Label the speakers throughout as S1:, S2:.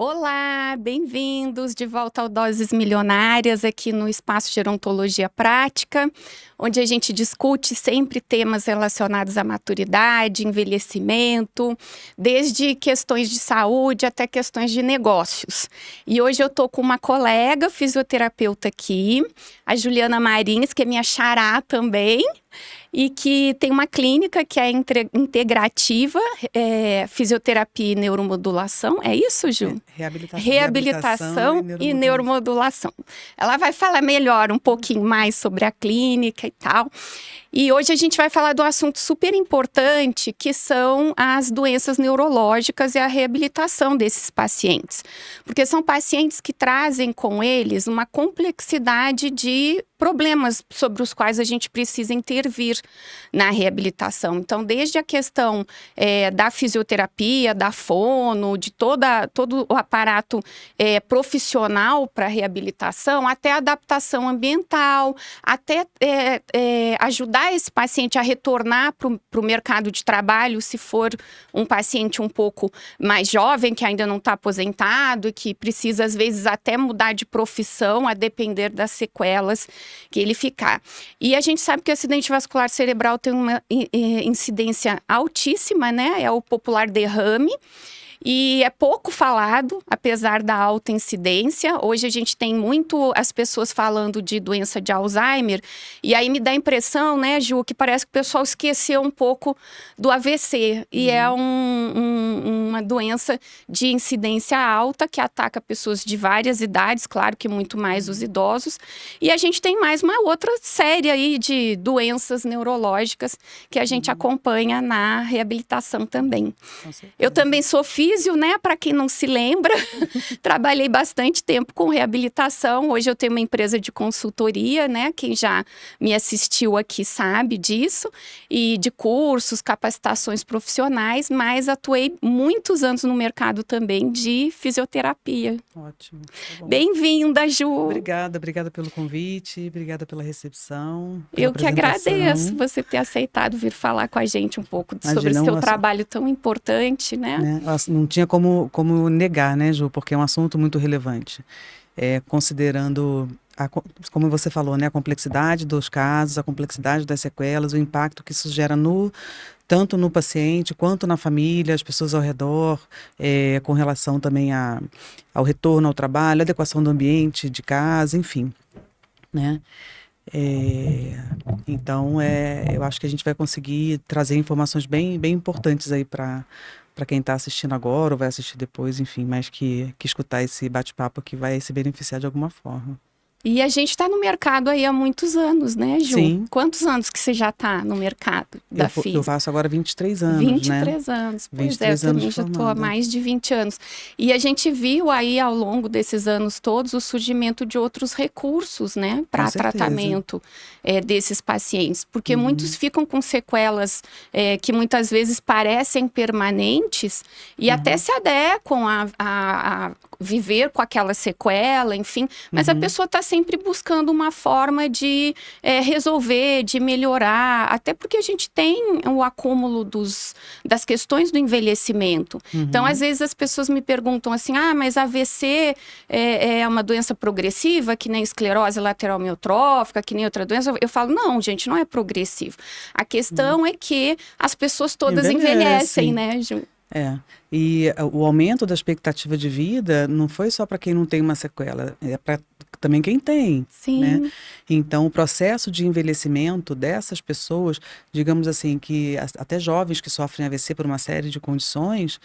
S1: Olá, bem-vindos de volta ao Doses Milionárias aqui no Espaço de Gerontologia Prática, onde a gente discute sempre temas relacionados à maturidade, envelhecimento, desde questões de saúde até questões de negócios. E hoje eu estou com uma colega fisioterapeuta aqui, a Juliana Marins, que é minha xará também, e que tem uma clínica que é integrativa, fisioterapia e neuromodulação. É isso, Ju? Reabilitação e neuromodulação. Ela vai falar melhor, um pouquinho mais sobre a clínica e tal. E hoje a gente vai falar de um assunto super importante, que são as doenças neurológicas e a reabilitação desses pacientes. Porque são pacientes que trazem com eles uma complexidade de problemas sobre os quais a gente precisa intervir na reabilitação. Então, desde a questão da fisioterapia, da fono, de todo o aparato profissional para reabilitação, até a adaptação ambiental, até ajudar esse paciente a retornar para o mercado de trabalho, se for um paciente um pouco mais jovem, que ainda não está aposentado e que precisa, às vezes, até mudar de profissão, a depender das sequelas que ele ficar. E a gente sabe que o acidente vascular cerebral tem uma incidência altíssima, né? É o popular derrame. E é pouco falado, apesar da alta incidência. Hoje a gente tem muito as pessoas falando de doença de Alzheimer, e aí me dá a impressão, né, Ju, que parece que o pessoal esqueceu um pouco do AVC. E é uma doença de incidência alta que ataca pessoas de várias idades, claro que muito mais os idosos. E a gente tem mais uma outra série aí de doenças neurológicas que a gente acompanha na reabilitação também. Eu também sou físio, né? Para quem não se lembra, trabalhei bastante tempo com reabilitação. Hoje eu tenho uma empresa de consultoria, né? Quem já me assistiu aqui sabe disso. E de cursos, capacitações profissionais, mas atuei muitos anos no mercado também de fisioterapia.
S2: Ótimo. Tá bom.
S1: Bem-vinda, Ju.
S2: Obrigada pelo convite, obrigada pela recepção, pela
S1: Eu que agradeço você ter aceitado vir falar com a gente um pouco sobre o seu trabalho tão importante, né?
S2: Não tinha como negar, né, Ju, porque é um assunto muito relevante. Considerando, como você falou, né, a complexidade dos casos, a complexidade das sequelas, o impacto que isso gera tanto no paciente quanto na família, as pessoas ao redor, com relação também ao retorno ao trabalho, adequação do ambiente de casa, enfim, né? Então, eu acho que a gente vai conseguir trazer informações bem importantes aí para quem está assistindo agora ou vai assistir depois, enfim, mas que escutar esse bate-papo que vai se beneficiar de alguma forma.
S1: E a gente está no mercado aí há muitos anos, né, Ju?
S2: Sim.
S1: Quantos anos que você já está no mercado da física?
S2: Eu faço agora 23 anos,
S1: 23 anos. Pois 23 eu também já estou há mais de 20 anos. E a gente viu aí ao longo desses anos todos o surgimento de outros recursos, né, para tratamento desses pacientes. Porque muitos ficam com sequelas que muitas vezes parecem permanentes e até se adequam a viver com aquela sequela, enfim. Mas a pessoa está sempre buscando uma forma de resolver, de melhorar, até porque a gente tem o acúmulo das questões do envelhecimento. Então, às vezes as pessoas me perguntam assim, mas AVC é uma doença progressiva, que nem esclerose lateral amiotrófica, que nem outra doença? Eu falo, não, gente, não é progressivo. A questão é que as pessoas todas envelhecem, né, Ju?
S2: E o aumento da expectativa de vida não foi só para quem não tem uma sequela, é para também quem tem.
S1: Sim.
S2: Né? Então, o processo de envelhecimento dessas pessoas, digamos assim, que até jovens que sofrem AVC por uma série de condições,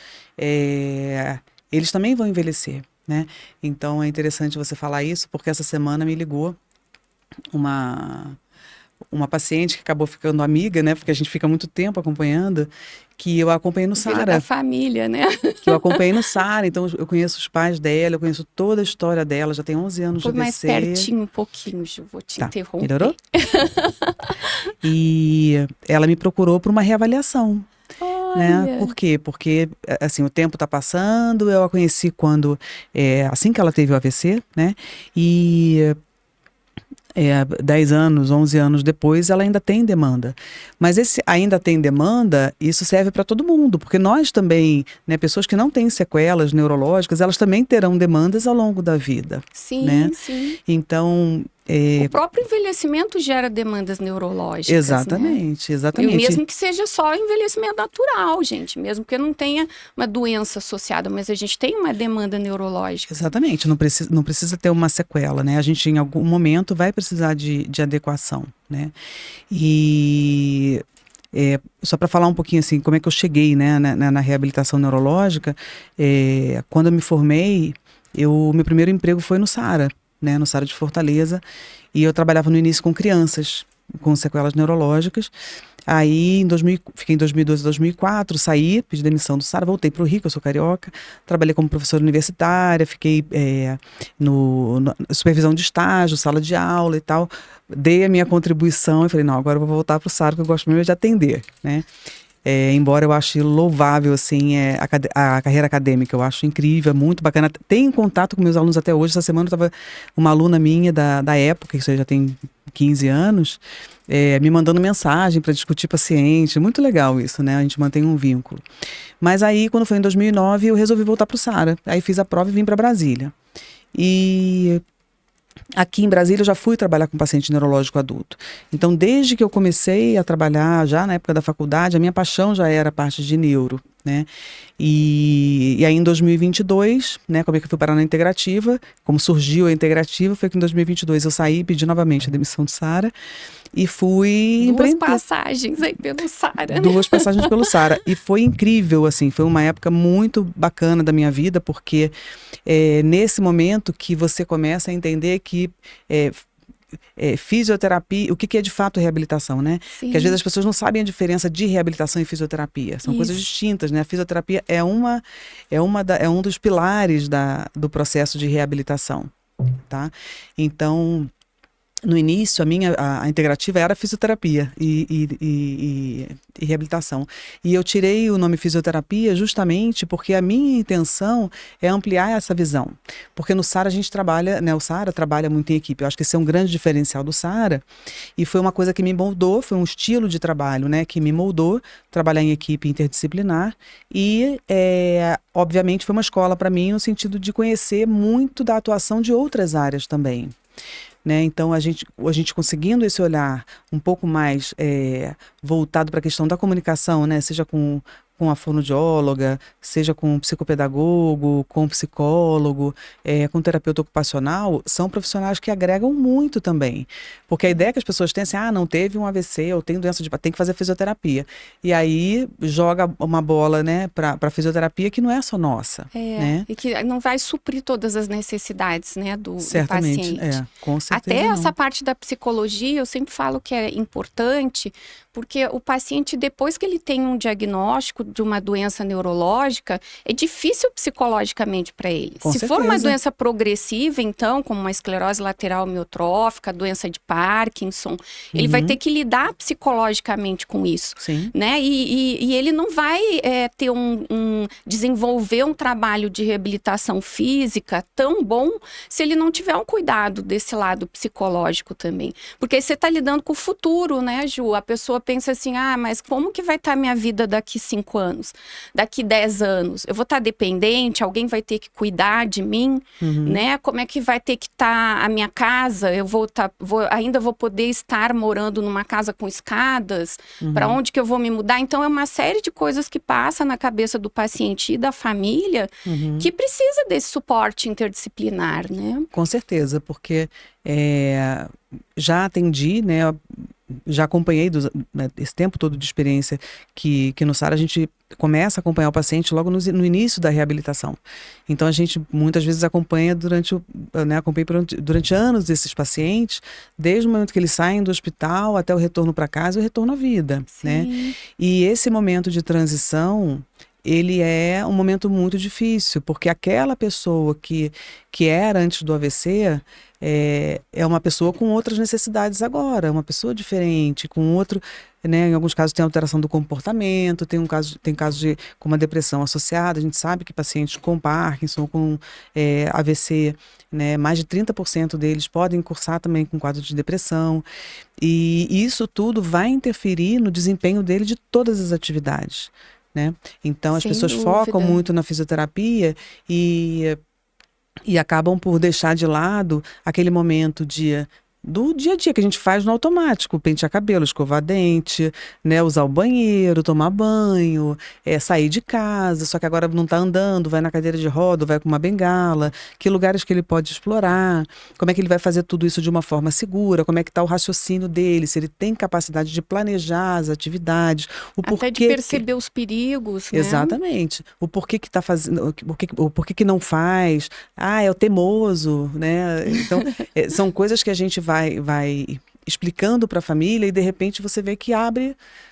S2: eles também vão envelhecer. Né? Então, é interessante você falar isso, porque essa semana me ligou uma paciente que acabou ficando amiga, né? Porque a gente fica muito tempo acompanhando, que eu acompanhei no SARA.
S1: Da família, né?
S2: Que eu acompanhei no SARA, então eu conheço os pais dela, eu conheço toda a história dela, já tem 11 anos de AVC.
S1: Mais pertinho um pouquinho, Ju, vou te interromper.
S2: Melhorou? E ela me procurou para uma reavaliação. Né? Por quê? Porque assim, o tempo está passando, eu a conheci assim que ela teve o AVC, né? E 10 anos, 11 anos depois, ela ainda tem demanda. Mas esse ainda tem demanda, isso serve para todo mundo, porque nós também, né, pessoas que não têm sequelas neurológicas, elas também terão demandas ao longo da vida,
S1: Sim,
S2: né?
S1: sim.
S2: Então,
S1: O próprio envelhecimento gera demandas neurológicas, né?
S2: exatamente,
S1: E
S2: exatamente.
S1: mesmo que seja só envelhecimento natural, gente, mesmo que não tenha uma doença associada, mas a gente tem uma demanda neurológica.
S2: Exatamente, não precisa ter uma sequela, né? A gente em algum momento vai precisar de adequação, né? E só para falar um pouquinho assim, como é que eu cheguei, né, na reabilitação neurológica, quando eu me formei, meu primeiro emprego foi no SARA, né, no SARA de Fortaleza, e eu trabalhava no início com crianças com sequelas neurológicas. Aí, fiquei em 2012, 2004, saí, pedi demissão do SARA, voltei para o Rio, eu sou carioca, trabalhei como professora universitária, fiquei na supervisão de estágio, sala de aula e tal, dei a minha contribuição e falei, não, agora eu vou voltar para o SARA, que eu gosto mesmo de atender, né? Embora eu ache louvável, assim, a carreira acadêmica, eu acho incrível, é muito bacana. Tenho contato com meus alunos até hoje. Essa semana estava uma aluna minha da época, isso já tem 15 anos, me mandando mensagem para discutir paciente. Muito legal isso, né? A gente mantém um vínculo. Mas aí, quando foi em 2009, eu resolvi voltar para o SARA. Aí fiz a prova e vim para Brasília. E aqui em Brasília eu já fui trabalhar com paciente neurológico adulto. Então, desde que eu comecei a trabalhar, já na época da faculdade, a minha paixão já era a parte de neuro, né? E aí em 2022, né, como é que eu fui parar na integrativa, como surgiu a integrativa, foi que em 2022 eu saí, pedi novamente a demissão do SARA e fui
S1: Duas passagens aí pelo SARA, né?
S2: Duas passagens pelo SARA. E foi incrível, assim, foi uma época muito bacana da minha vida, porque nesse momento que você começa a entender que fisioterapia, o que é de fato reabilitação, né?
S1: Sim.
S2: Porque às vezes as pessoas não sabem a diferença de reabilitação e fisioterapia. São coisas distintas, né? A fisioterapia é um dos pilares do processo de reabilitação, tá? Então, no início, a integrativa era fisioterapia e reabilitação. E eu tirei o nome fisioterapia justamente porque a minha intenção é ampliar essa visão. Porque no SARA a gente trabalha, né? O SARA trabalha muito em equipe. Eu acho que esse é um grande diferencial do SARA. E foi uma coisa que me moldou, foi um estilo de trabalho, né? Que me moldou, trabalhar em equipe interdisciplinar. E, obviamente, foi uma escola para mim no sentido de conhecer muito da atuação de outras áreas também. Né? Então, a gente conseguindo esse olhar um pouco mais voltado para a questão da comunicação, né? Seja com a fonoaudióloga, seja com um psicopedagogo, com um psicólogo, com um terapeuta ocupacional, são profissionais que agregam muito também. Porque a ideia que as pessoas têm é assim, não teve um AVC, ou tem doença tem que fazer fisioterapia. E aí joga uma bola, né, para fisioterapia que não é só nossa. Né?
S1: E que não vai suprir todas as necessidades, né, do
S2: Certamente,
S1: paciente.
S2: Com certeza.
S1: Até
S2: não.
S1: essa parte da psicologia, eu sempre falo que é importante, porque o paciente, depois que ele tem um diagnóstico de uma doença neurológica, é difícil psicologicamente para ele.
S2: Com
S1: Se
S2: certeza.
S1: for uma doença progressiva, então, como uma esclerose lateral amiotrófica, doença de Parkinson, ele vai ter que lidar psicologicamente com isso.
S2: Sim.
S1: Né? E ele não vai ter desenvolver um trabalho de reabilitação física tão bom se ele não tiver um cuidado desse lado psicológico também. Porque aí você está lidando com o futuro, né, Ju? A pessoa pensa assim, mas como que vai estar a minha vida daqui 5 anos? Daqui 10 anos? Eu vou estar dependente? Alguém vai ter que cuidar de mim? Né? Como é que vai ter que estar a minha casa? Eu ainda vou poder estar morando numa casa com escadas? Para onde que eu vou me mudar? Então, é uma série de coisas que passa na cabeça do paciente e da família que precisa desse suporte interdisciplinar, né?
S2: Com certeza, porque já atendi, né? Já acompanhei esse tempo todo de experiência que no SARA a gente começa a acompanhar o paciente logo no início da reabilitação. Então a gente muitas vezes acompanha durante anos esses pacientes, desde o momento que eles saem do hospital até o retorno para casa e o retorno à vida,
S1: Sim.
S2: né? E esse momento de transição ele é um momento muito difícil, porque aquela pessoa que era antes do AVC é uma pessoa com outras necessidades agora, uma pessoa diferente, com outro, né, em alguns casos tem alteração do comportamento, tem casos de com uma depressão associada. A gente sabe que pacientes com Parkinson, com AVC, né, mais de 30% deles podem cursar também com quadro de depressão, e isso tudo vai interferir no desempenho dele de todas as atividades, né? Então as
S1: Sem
S2: pessoas focam
S1: dúvida.
S2: muito na fisioterapia e acabam por deixar de lado aquele momento do dia a dia que a gente faz no automático: pentear cabelo, escovar dente, né, usar o banheiro, tomar banho, sair de casa, só que agora não está andando, vai na cadeira de roda, vai com uma bengala, que lugares que ele pode explorar, como é que ele vai fazer tudo isso de uma forma segura, como é que está o raciocínio dele, se ele tem capacidade de planejar as atividades, o
S1: Até
S2: porquê
S1: de perceber os perigos, né?
S2: Exatamente. O porquê que está fazendo, o porquê que não faz. Ah, é o teimoso, né? Então, são coisas que a gente vai explicando para a família, e de repente você vê que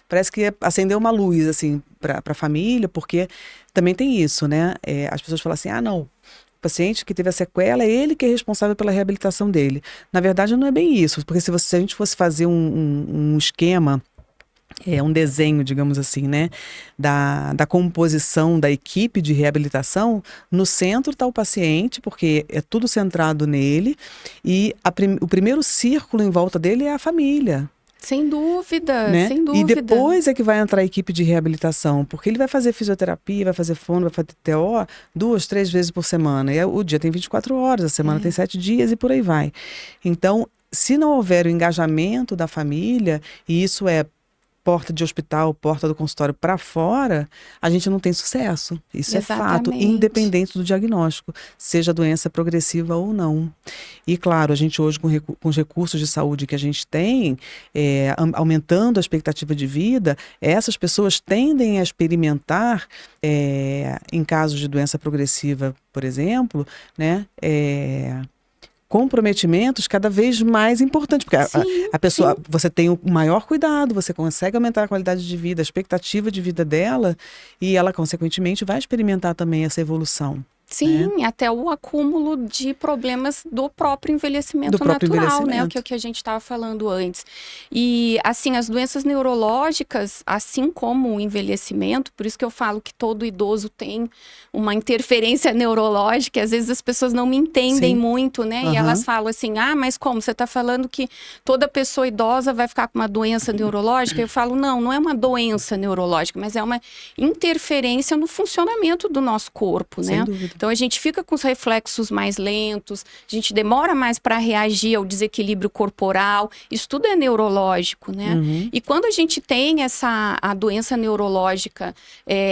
S2: parece que acendeu uma luz assim para a família, porque também tem isso, né? As pessoas falam assim: ah, não, o paciente que teve a sequela é ele que é responsável pela reabilitação dele. Na verdade, não é bem isso, porque se a gente fosse fazer um esquema, um desenho, digamos assim, né, da composição da equipe de reabilitação, no centro está o paciente, porque é tudo centrado nele, e o primeiro círculo em volta dele é a família,
S1: Sem dúvida,
S2: né?
S1: sem
S2: E
S1: dúvida.
S2: depois é que vai entrar a equipe de reabilitação, porque ele vai fazer fisioterapia, vai fazer fono, vai fazer TO 2, 3 vezes por semana, e o dia tem 24 horas, a semana tem 7 dias e por aí vai. Então, se não houver o engajamento da família, e isso é porta de hospital, porta do consultório para fora, a gente não tem sucesso. Isso
S1: Exatamente.
S2: é fato, independente do diagnóstico, seja doença progressiva ou não. E claro, a gente hoje, com os recursos de saúde que a gente tem, aumentando a expectativa de vida, essas pessoas tendem a experimentar, em casos de doença progressiva, por exemplo, né, comprometimentos cada vez mais importantes, porque a pessoa, você tem o maior cuidado, você consegue aumentar a qualidade de vida, a expectativa de vida dela, e ela, consequentemente, vai experimentar também essa evolução.
S1: Sim,
S2: né?
S1: até o acúmulo de problemas do próprio envelhecimento natural, né? O que a gente estava falando antes. E, assim, as doenças neurológicas, assim como o envelhecimento, por isso que eu falo que todo idoso tem uma interferência neurológica, e às vezes as pessoas não me entendem muito, né? E elas falam assim: ah, mas como? Você está falando que toda pessoa idosa vai ficar com uma doença neurológica? Eu falo: não, não é uma doença neurológica, mas é uma interferência no funcionamento do nosso corpo, né?
S2: Sem dúvida.
S1: Então, a gente fica com os reflexos mais lentos, a gente demora mais para reagir ao desequilíbrio corporal. Isso tudo é neurológico, né? E quando a gente tem a doença neurológica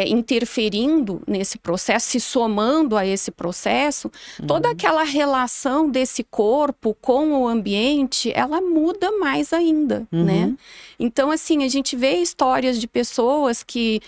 S1: interferindo nesse processo, se somando a esse processo, toda aquela relação desse corpo com o ambiente, ela muda mais ainda, né? Então, assim, a gente vê histórias de pessoas que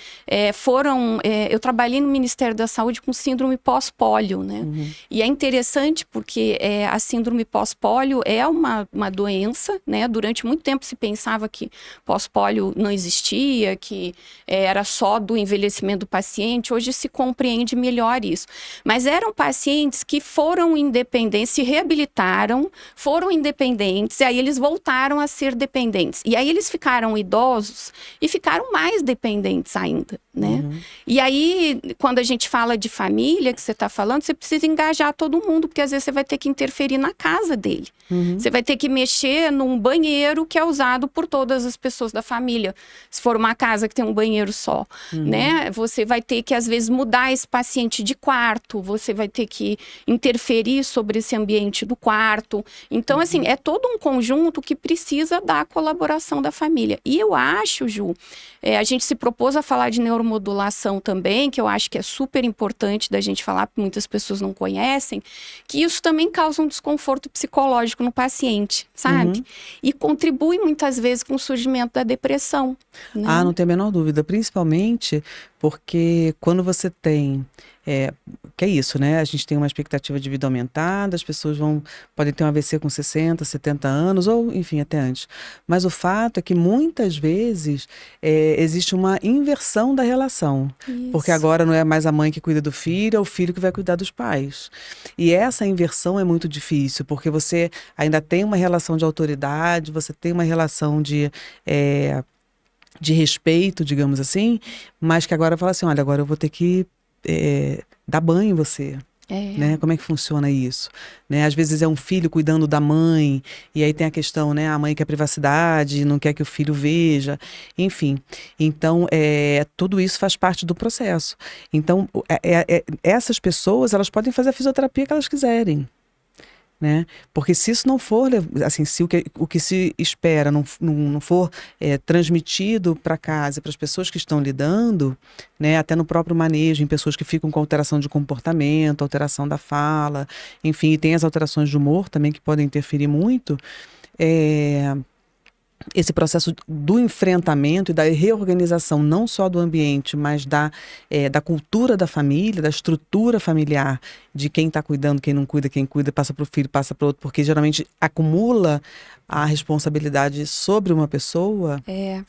S1: foram... eu trabalhei no Ministério da Saúde com síndrome pós-pólio, né? E é interessante porque a síndrome pós-pólio é uma doença, né? Durante muito tempo se pensava que pós-pólio não existia, que era só do envelhecimento do paciente. Hoje se compreende melhor isso. Mas eram pacientes que foram independentes, se reabilitaram, foram independentes, e aí eles voltaram a ser dependentes. E aí eles ficaram idosos e ficaram mais dependentes ainda, né? E aí, quando a gente fala de família, que você está falando, você precisa engajar todo mundo, porque às vezes você vai ter que interferir na casa dele. Você vai ter que mexer num banheiro que é usado por todas as pessoas da família. Se for uma casa que tem um banheiro só, né? Você vai ter que, às vezes, mudar esse paciente de quarto. Você vai ter que interferir sobre esse ambiente do quarto. Então, assim, é todo um conjunto que precisa da colaboração da família. E eu acho, Ju, a gente se propôs a falar de neuromodulação também, que eu acho que é super importante da gente falar, porque muitas pessoas não conhecem, que isso também causa um desconforto psicológico no paciente, sabe? E contribui muitas vezes com o surgimento da depressão, né?
S2: Ah, não tem a menor dúvida, principalmente Porque quando você tem, que é isso, né? A gente tem uma expectativa de vida aumentada, as pessoas podem ter um AVC com 60, 70 anos, ou enfim, até antes. Mas o fato é que muitas vezes existe uma inversão da relação. Porque
S1: Isso.
S2: agora não é mais a mãe que cuida do filho, é o filho que vai cuidar dos pais. E essa inversão é muito difícil, porque você ainda tem uma relação de autoridade, você tem uma relação de respeito, digamos assim, mas que agora fala assim, olha, agora eu vou ter que dar banho em você. Né? Como é que funciona isso? Né? Às vezes é um filho cuidando da mãe, e aí tem a questão, né? A mãe quer privacidade, não quer que o filho veja, enfim. Então, tudo isso faz parte do processo. Então, essas pessoas, elas podem fazer a fisioterapia que elas quiserem. Né? Porque se isso não for, assim, se o que se espera não for transmitido para casa, para as pessoas que estão lidando, né? Até no próprio manejo, em pessoas que ficam com alteração de comportamento, alteração da fala, enfim, e tem as alterações de humor também que podem interferir muito, esse processo do enfrentamento e da reorganização não só do ambiente, mas da cultura da família, da estrutura familiar, de quem está cuidando, quem não cuida, quem cuida, passa para o filho, passa para o outro, porque geralmente acumula a responsabilidade sobre uma pessoa.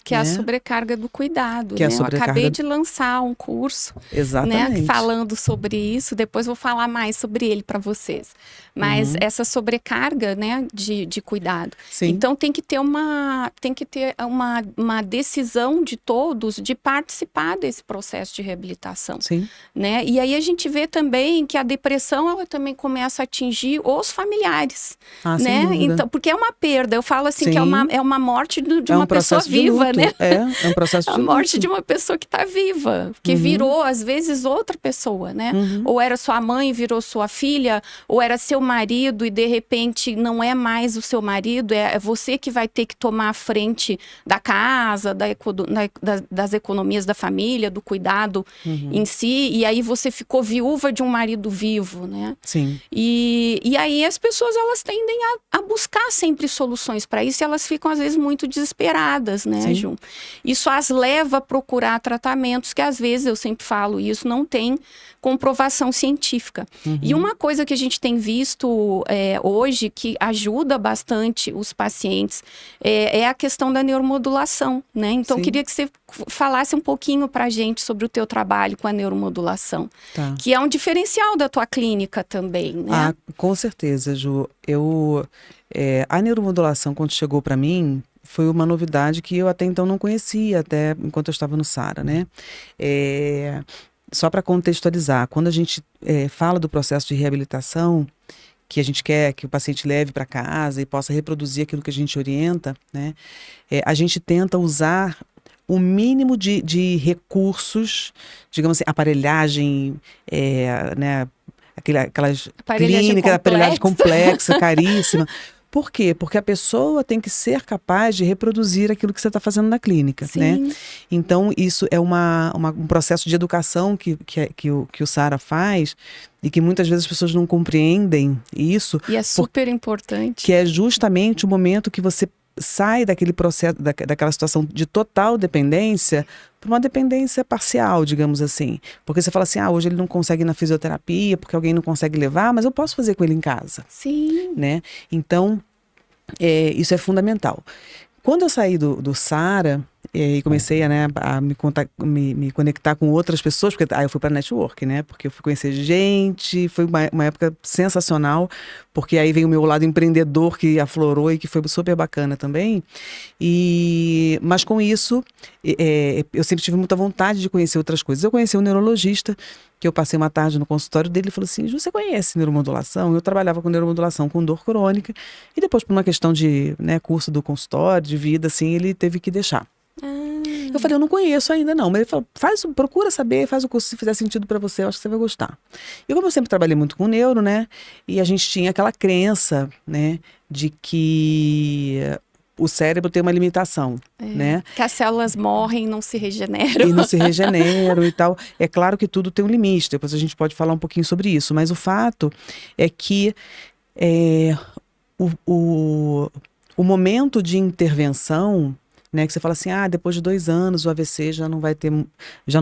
S1: Que é
S2: né?
S1: a sobrecarga do cuidado,
S2: Que é a
S1: né? Eu
S2: sobrecarga...
S1: acabei de lançar um curso,
S2: Exatamente.
S1: né, falando sobre isso, depois vou falar mais sobre ele para vocês. Mas essa sobrecarga, né, de cuidado.
S2: Sim.
S1: Então tem que ter uma decisão de todos de participar desse processo de reabilitação.
S2: Sim.
S1: Né? E aí a gente vê também que a depressão ela também começa a atingir os familiares,
S2: né?
S1: Sem dúvida. Então, porque é uma perda. Eu falo assim, Sim. que é uma morte de uma pessoa viva, né?
S2: É um processo de
S1: luto. A morte de uma pessoa que está viva, que virou, às vezes, outra pessoa, né? Ou era sua mãe, virou sua filha, ou era seu marido e, de repente, não é mais o seu marido, é você que vai ter que tomar a frente da casa, das economias da família, do cuidado em si, e aí você ficou viúva de um marido vivo, né?
S2: Sim.
S1: E aí as pessoas, elas tendem a buscar sempre soluções para isso e elas ficam, às vezes, muito desesperadas, né,
S2: Sim.
S1: Ju? Isso as leva a procurar tratamentos que, às vezes, eu sempre falo isso, não tem comprovação científica. E uma coisa que a gente tem visto hoje, que ajuda bastante os pacientes, é a questão da neuromodulação, né? Então,
S2: Sim.
S1: queria que você falasse um pouquinho pra gente sobre o teu trabalho com a neuromodulação,
S2: Tá.
S1: que é um diferencial da tua clínica também, né?
S2: Ah, com certeza, Ju. A neuromodulação, quando chegou para mim, foi uma novidade que eu até então não conhecia, até enquanto eu estava no SARA, né? Só para contextualizar, quando a gente fala do processo de reabilitação, que a gente quer que o paciente leve para casa e possa reproduzir aquilo que a gente orienta, né? A gente tenta usar o mínimo de recursos, digamos assim, aparelhagem, né? Aquelas clínicas, aparelhagem complexa, caríssima. Por quê? Porque a pessoa tem que ser capaz de reproduzir aquilo que você está fazendo na clínica,
S1: Sim.
S2: né? Então, isso é um processo de educação que o SARA faz e que muitas vezes as pessoas não compreendem isso.
S1: E é super importante.
S2: Que é justamente o momento que você sai daquele processo, daquela situação de total dependência para uma dependência parcial, digamos assim. Porque você fala assim, hoje ele não consegue ir na fisioterapia porque alguém não consegue levar, mas eu posso fazer com ele em casa.
S1: Sim.
S2: Né? Então, isso é fundamental. Quando eu saí do SARA e comecei a me conectar com outras pessoas, porque eu fui para network, né? Porque eu fui conhecer gente, foi uma época sensacional, porque aí veio o meu lado empreendedor que aflorou e que foi super bacana também. Mas com isso, eu sempre tive muita vontade de conhecer outras coisas. Eu conheci um neurologista, que eu passei uma tarde no consultório dele e falou assim, Ju, você conhece neuromodulação? Eu trabalhava com neuromodulação com dor crônica e depois por uma questão de curso do consultório, de vida, assim, ele teve que deixar. Eu falei, eu não conheço ainda não, mas ele falou, procura saber, faz o curso se fizer sentido para você, eu acho que você vai gostar. E como eu sempre trabalhei muito com neuro, né, e a gente tinha aquela crença, né, de que o cérebro tem uma limitação, né?
S1: Que as células morrem e não se regeneram.
S2: E não se regeneram e tal. É claro que tudo tem um limite, depois a gente pode falar um pouquinho sobre isso, mas o fato é que o momento de intervenção, né? Que você fala assim, depois de 2 anos o AVC já não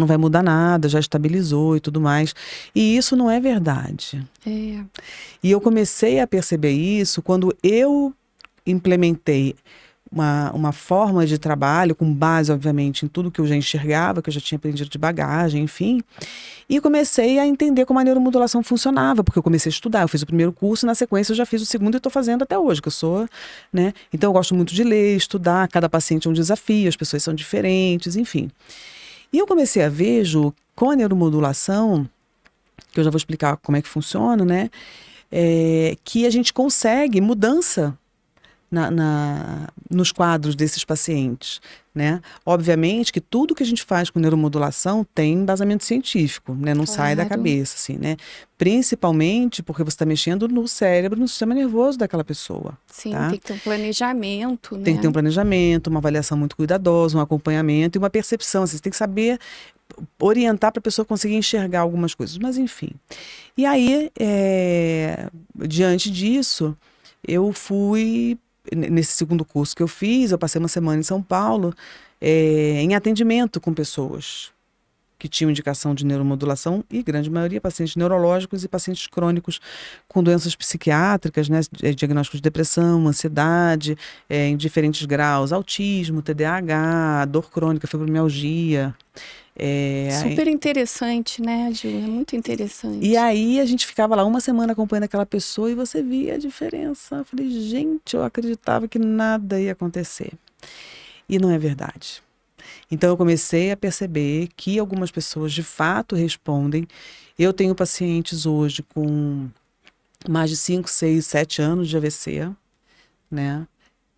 S2: vai mudar nada, já estabilizou e tudo mais. E isso não é verdade.
S1: É.
S2: E eu comecei a perceber isso quando eu implementei uma forma de trabalho, com base, obviamente, em tudo que eu já enxergava, que eu já tinha aprendido de bagagem, enfim. E comecei a entender como a neuromodulação funcionava, porque eu comecei a estudar. Eu fiz o primeiro curso e, na sequência, eu já fiz o segundo e estou fazendo até hoje, que eu sou, né? Então, eu gosto muito de ler, estudar. Cada paciente é um desafio, as pessoas são diferentes, enfim. E eu comecei a ver, Ju, com a neuromodulação, que eu já vou explicar como é que funciona, né? Que a gente consegue mudança nos quadros desses pacientes, né? Obviamente que tudo que a gente faz com neuromodulação tem embasamento científico, né? Não sai da cabeça, assim, né? Principalmente porque você está mexendo no cérebro, no sistema nervoso daquela pessoa.
S1: Sim,
S2: tá?
S1: tem que ter um planejamento, né?
S2: Tem que ter um planejamento, uma avaliação muito cuidadosa, um acompanhamento e uma percepção. Assim, você tem que saber orientar para a pessoa conseguir enxergar algumas coisas, mas enfim. E aí, diante disso, eu fui... Nesse segundo curso que eu fiz, eu passei uma semana em São Paulo, em atendimento com pessoas que tinham indicação de neuromodulação e, grande maioria, pacientes neurológicos e pacientes crônicos com doenças psiquiátricas, né, diagnósticos de depressão, ansiedade, em diferentes graus, autismo, TDAH, dor crônica, fibromialgia.
S1: Super interessante, né, Gil? É muito interessante.
S2: E aí a gente ficava lá uma semana acompanhando aquela pessoa e você via a diferença. Eu falei, gente, eu acreditava que nada ia acontecer. E não é verdade. Então eu comecei a perceber que algumas pessoas de fato respondem. Eu tenho pacientes hoje com mais de 5, 6, 7 anos de AVC, né?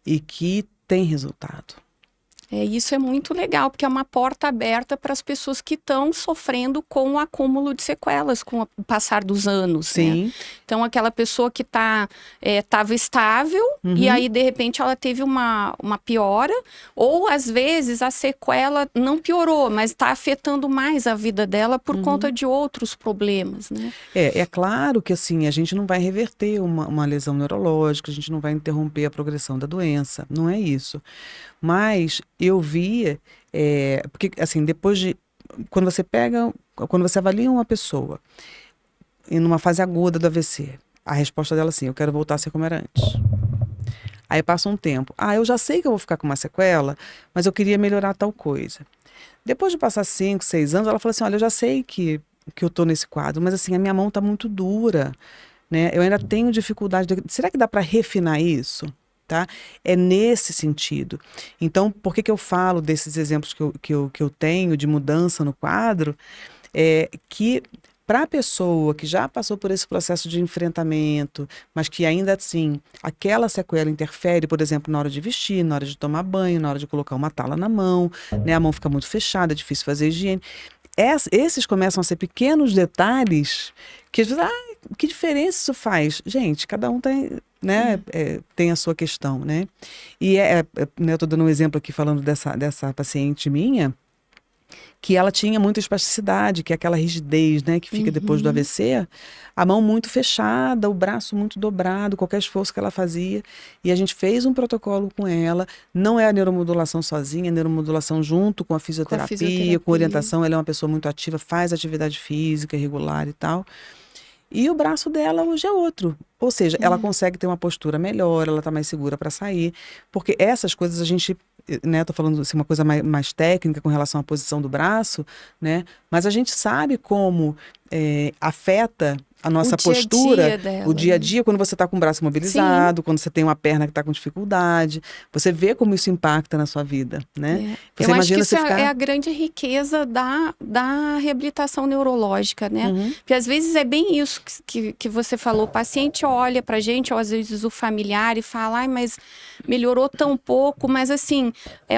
S2: E que tem resultado.
S1: Isso é muito legal, porque é uma porta aberta para as pessoas que estão sofrendo com o acúmulo de sequelas com o passar dos anos.
S2: Sim.
S1: Né? Então, aquela pessoa que estava estável e aí, de repente, ela teve uma piora, ou às vezes a sequela não piorou, mas está afetando mais a vida dela por conta de outros problemas. Né?
S2: É claro que assim, a gente não vai reverter uma lesão neurológica, a gente não vai interromper a progressão da doença, não é isso. Mas eu via, porque assim, quando você avalia uma pessoa em uma fase aguda do AVC, a resposta dela é assim, eu quero voltar a ser como era antes. Aí passa um tempo, eu já sei que eu vou ficar com uma sequela, mas eu queria melhorar tal coisa. Depois de passar 5, 6 anos, ela falou assim, olha, eu já sei que eu tô nesse quadro, mas assim, a minha mão tá muito dura, né? Eu ainda tenho dificuldade, será que dá para refinar isso? Tá? É nesse sentido. Então, por que eu falo desses exemplos que eu tenho de mudança no quadro? Que para a pessoa que já passou por esse processo de enfrentamento, mas que ainda assim, aquela sequela interfere, por exemplo, na hora de vestir, na hora de tomar banho, na hora de colocar uma tala na mão, né? A mão fica muito fechada, é difícil fazer higiene. Esses começam a ser pequenos detalhes que que diferença isso faz? Gente, cada um tem, né, tem a sua questão, né? E né, eu estou dando um exemplo aqui falando dessa paciente minha, que ela tinha muita espasticidade, que é aquela rigidez, né, que fica depois do AVC, a mão muito fechada, o braço muito dobrado, qualquer esforço que ela fazia. E a gente fez um protocolo com ela, não é a neuromodulação sozinha, é a neuromodulação junto com a fisioterapia, com orientação. Ela é uma pessoa muito ativa, faz atividade física regular e tal. E o braço dela hoje é outro. Ou seja, ela consegue ter uma postura melhor, ela está mais segura para sair. Porque essas coisas a gente, né, tô falando assim, uma coisa mais técnica com relação à posição do braço, né? Mas a gente sabe como afeta a nossa postura, o dia a dia, quando você está com o braço mobilizado, quando você tem uma perna que está com dificuldade. Você vê como isso impacta na sua vida, né? Você
S1: Eu acho que isso
S2: ficar...
S1: é a grande riqueza da reabilitação neurológica, né? Porque às vezes é bem isso que você falou. O paciente olha pra gente, ou às vezes o familiar, e fala, mas melhorou tão pouco. Mas assim,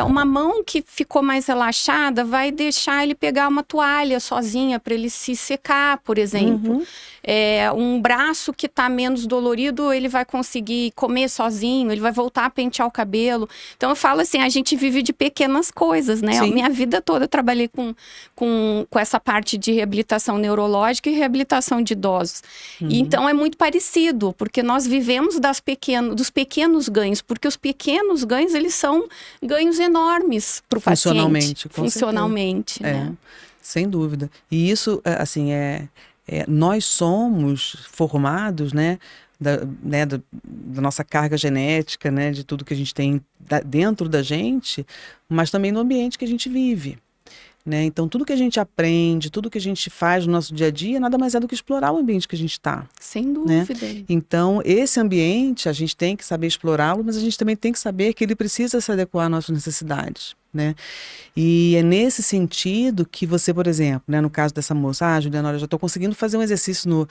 S1: uma mão que ficou mais relaxada vai deixar ele pegar uma toalha sozinha para ele se secar, por exemplo. Um braço que está menos dolorido, ele vai conseguir comer sozinho, ele vai voltar a pentear o cabelo. Então eu falo assim, a gente vive de pequenas coisas, né?
S2: Sim.
S1: Minha vida toda eu trabalhei com essa parte de reabilitação neurológica e reabilitação de idosos. E então é muito parecido, porque nós vivemos dos pequenos ganhos, porque os pequenos ganhos, eles são ganhos enormes para o paciente. Funcionalmente, né?
S2: Sem dúvida. E isso, assim, nós somos formados, né, da nossa carga genética, né, de tudo que a gente tem dentro da gente, mas também no ambiente que a gente vive. Né? Então, tudo que a gente aprende, tudo que a gente faz no nosso dia a dia, nada mais é do que explorar o ambiente que a gente está.
S1: Sem dúvida.
S2: Né? Então, esse ambiente, a gente tem que saber explorá-lo, mas a gente também tem que saber que ele precisa se adequar às nossas necessidades. Né? E é nesse sentido que você, por exemplo, né, no caso dessa moça, Juliana, eu já estou conseguindo fazer um exercício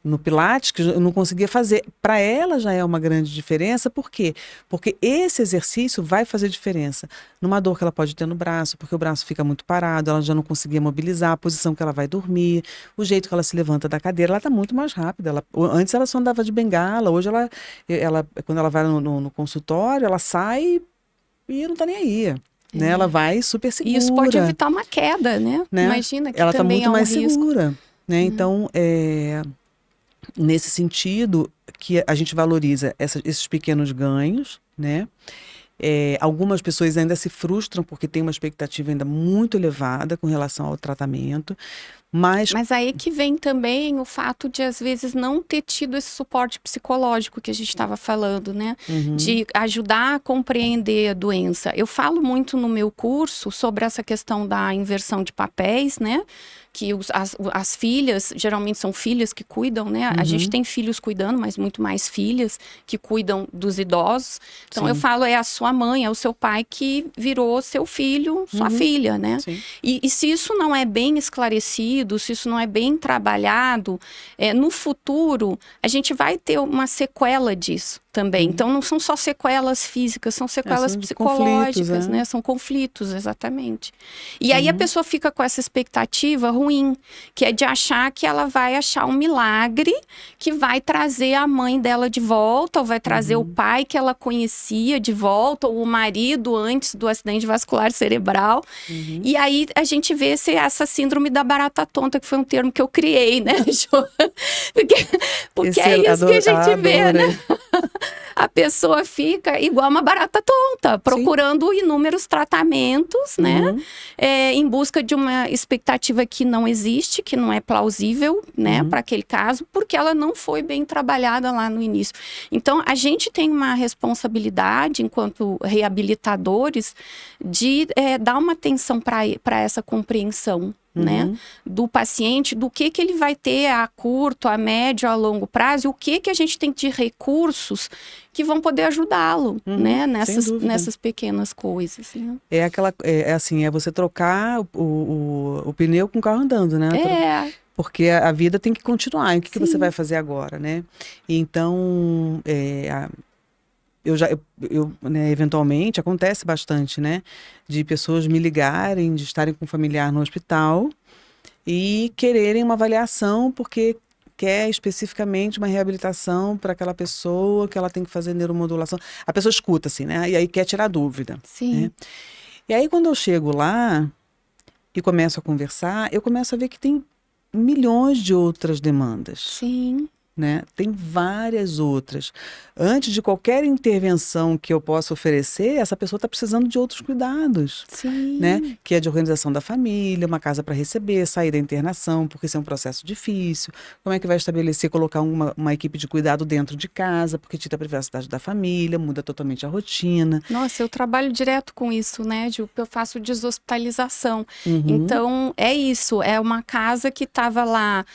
S2: no Pilates, que eu não conseguia fazer. Para ela já é uma grande diferença. Por quê? Porque esse exercício vai fazer diferença numa dor que ela pode ter no braço, porque o braço fica muito parado, ela já não conseguia mobilizar, a posição que ela vai dormir, o jeito que ela se levanta da cadeira, ela está muito mais rápida. Antes ela só andava de bengala, hoje quando ela vai no consultório, ela sai e não está nem aí. Né? Ela vai super segura.
S1: E isso pode evitar uma queda, né? Imagina que ela também
S2: está muito mais
S1: risco.
S2: segura. Né? Então, nesse sentido que a gente valoriza esses pequenos ganhos, né? Algumas pessoas ainda se frustram porque tem uma expectativa ainda muito elevada com relação ao tratamento, mas
S1: aí que vem também o fato de, às vezes, não ter tido esse suporte psicológico que a gente estava falando, né? De ajudar a compreender a doença. Eu falo muito no meu curso sobre essa questão da inversão de papéis, né? Que as filhas, geralmente são filhas que cuidam, né? A gente tem filhos cuidando, mas muito mais filhas que cuidam dos idosos. Então, eu falo, é a sua mãe, é o seu pai que virou seu filho, sua filha, né? E se isso não é bem esclarecido, se isso não é bem trabalhado, no futuro, a gente vai ter uma sequela disso também. Então, não são só sequelas físicas, são sequelas psicológicas, né? São conflitos, exatamente. E aí a pessoa fica com essa expectativa ruim, que é de achar que ela vai achar um milagre que vai trazer a mãe dela de volta, ou vai trazer o pai que ela conhecia de volta, ou o marido antes do acidente vascular cerebral. E aí a gente vê essa síndrome da barata tonta, que foi um termo que eu criei, né, Jo? Porque é isso que a gente vê, né? A pessoa fica igual uma barata tonta, procurando inúmeros tratamentos, né? Em busca de uma expectativa que não existe, que não é plausível, né? Para aquele caso, porque ela não foi bem trabalhada lá no início. Então, a gente tem uma responsabilidade, enquanto reabilitadores, de dar uma atenção para essa compreensão. Né, do paciente, do que ele vai ter a curto, a médio, a longo prazo, e o que a gente tem de recursos que vão poder ajudá-lo, né, nessas pequenas coisas. Né?
S2: É você trocar o pneu com o carro andando, né? Porque a vida tem que continuar. E o que você vai fazer agora, né? Então, né, eventualmente, acontece bastante, né? De pessoas me ligarem, de estarem com um familiar no hospital e quererem uma avaliação porque quer especificamente uma reabilitação para aquela pessoa, que ela tem que fazer neuromodulação. A pessoa escuta, assim, né? E aí quer tirar dúvida.
S1: Sim.
S2: Né? E aí, quando eu chego lá e começo a conversar, eu começo a ver que tem milhões de outras demandas.
S1: Sim.
S2: Né? Tem várias outras. Antes de qualquer intervenção que eu possa oferecer, essa pessoa está precisando de outros cuidados.
S1: Sim.
S2: Né? Que é de organização da família, uma casa para receber, sair da internação, porque isso é um processo difícil. Como é que vai estabelecer, colocar uma equipe de cuidado dentro de casa, porque tira a privacidade da família, muda totalmente a rotina.
S1: Nossa, eu trabalho direto com isso, né, Ju? Eu faço deshospitalização. Então, é isso. É uma casa que estava lá,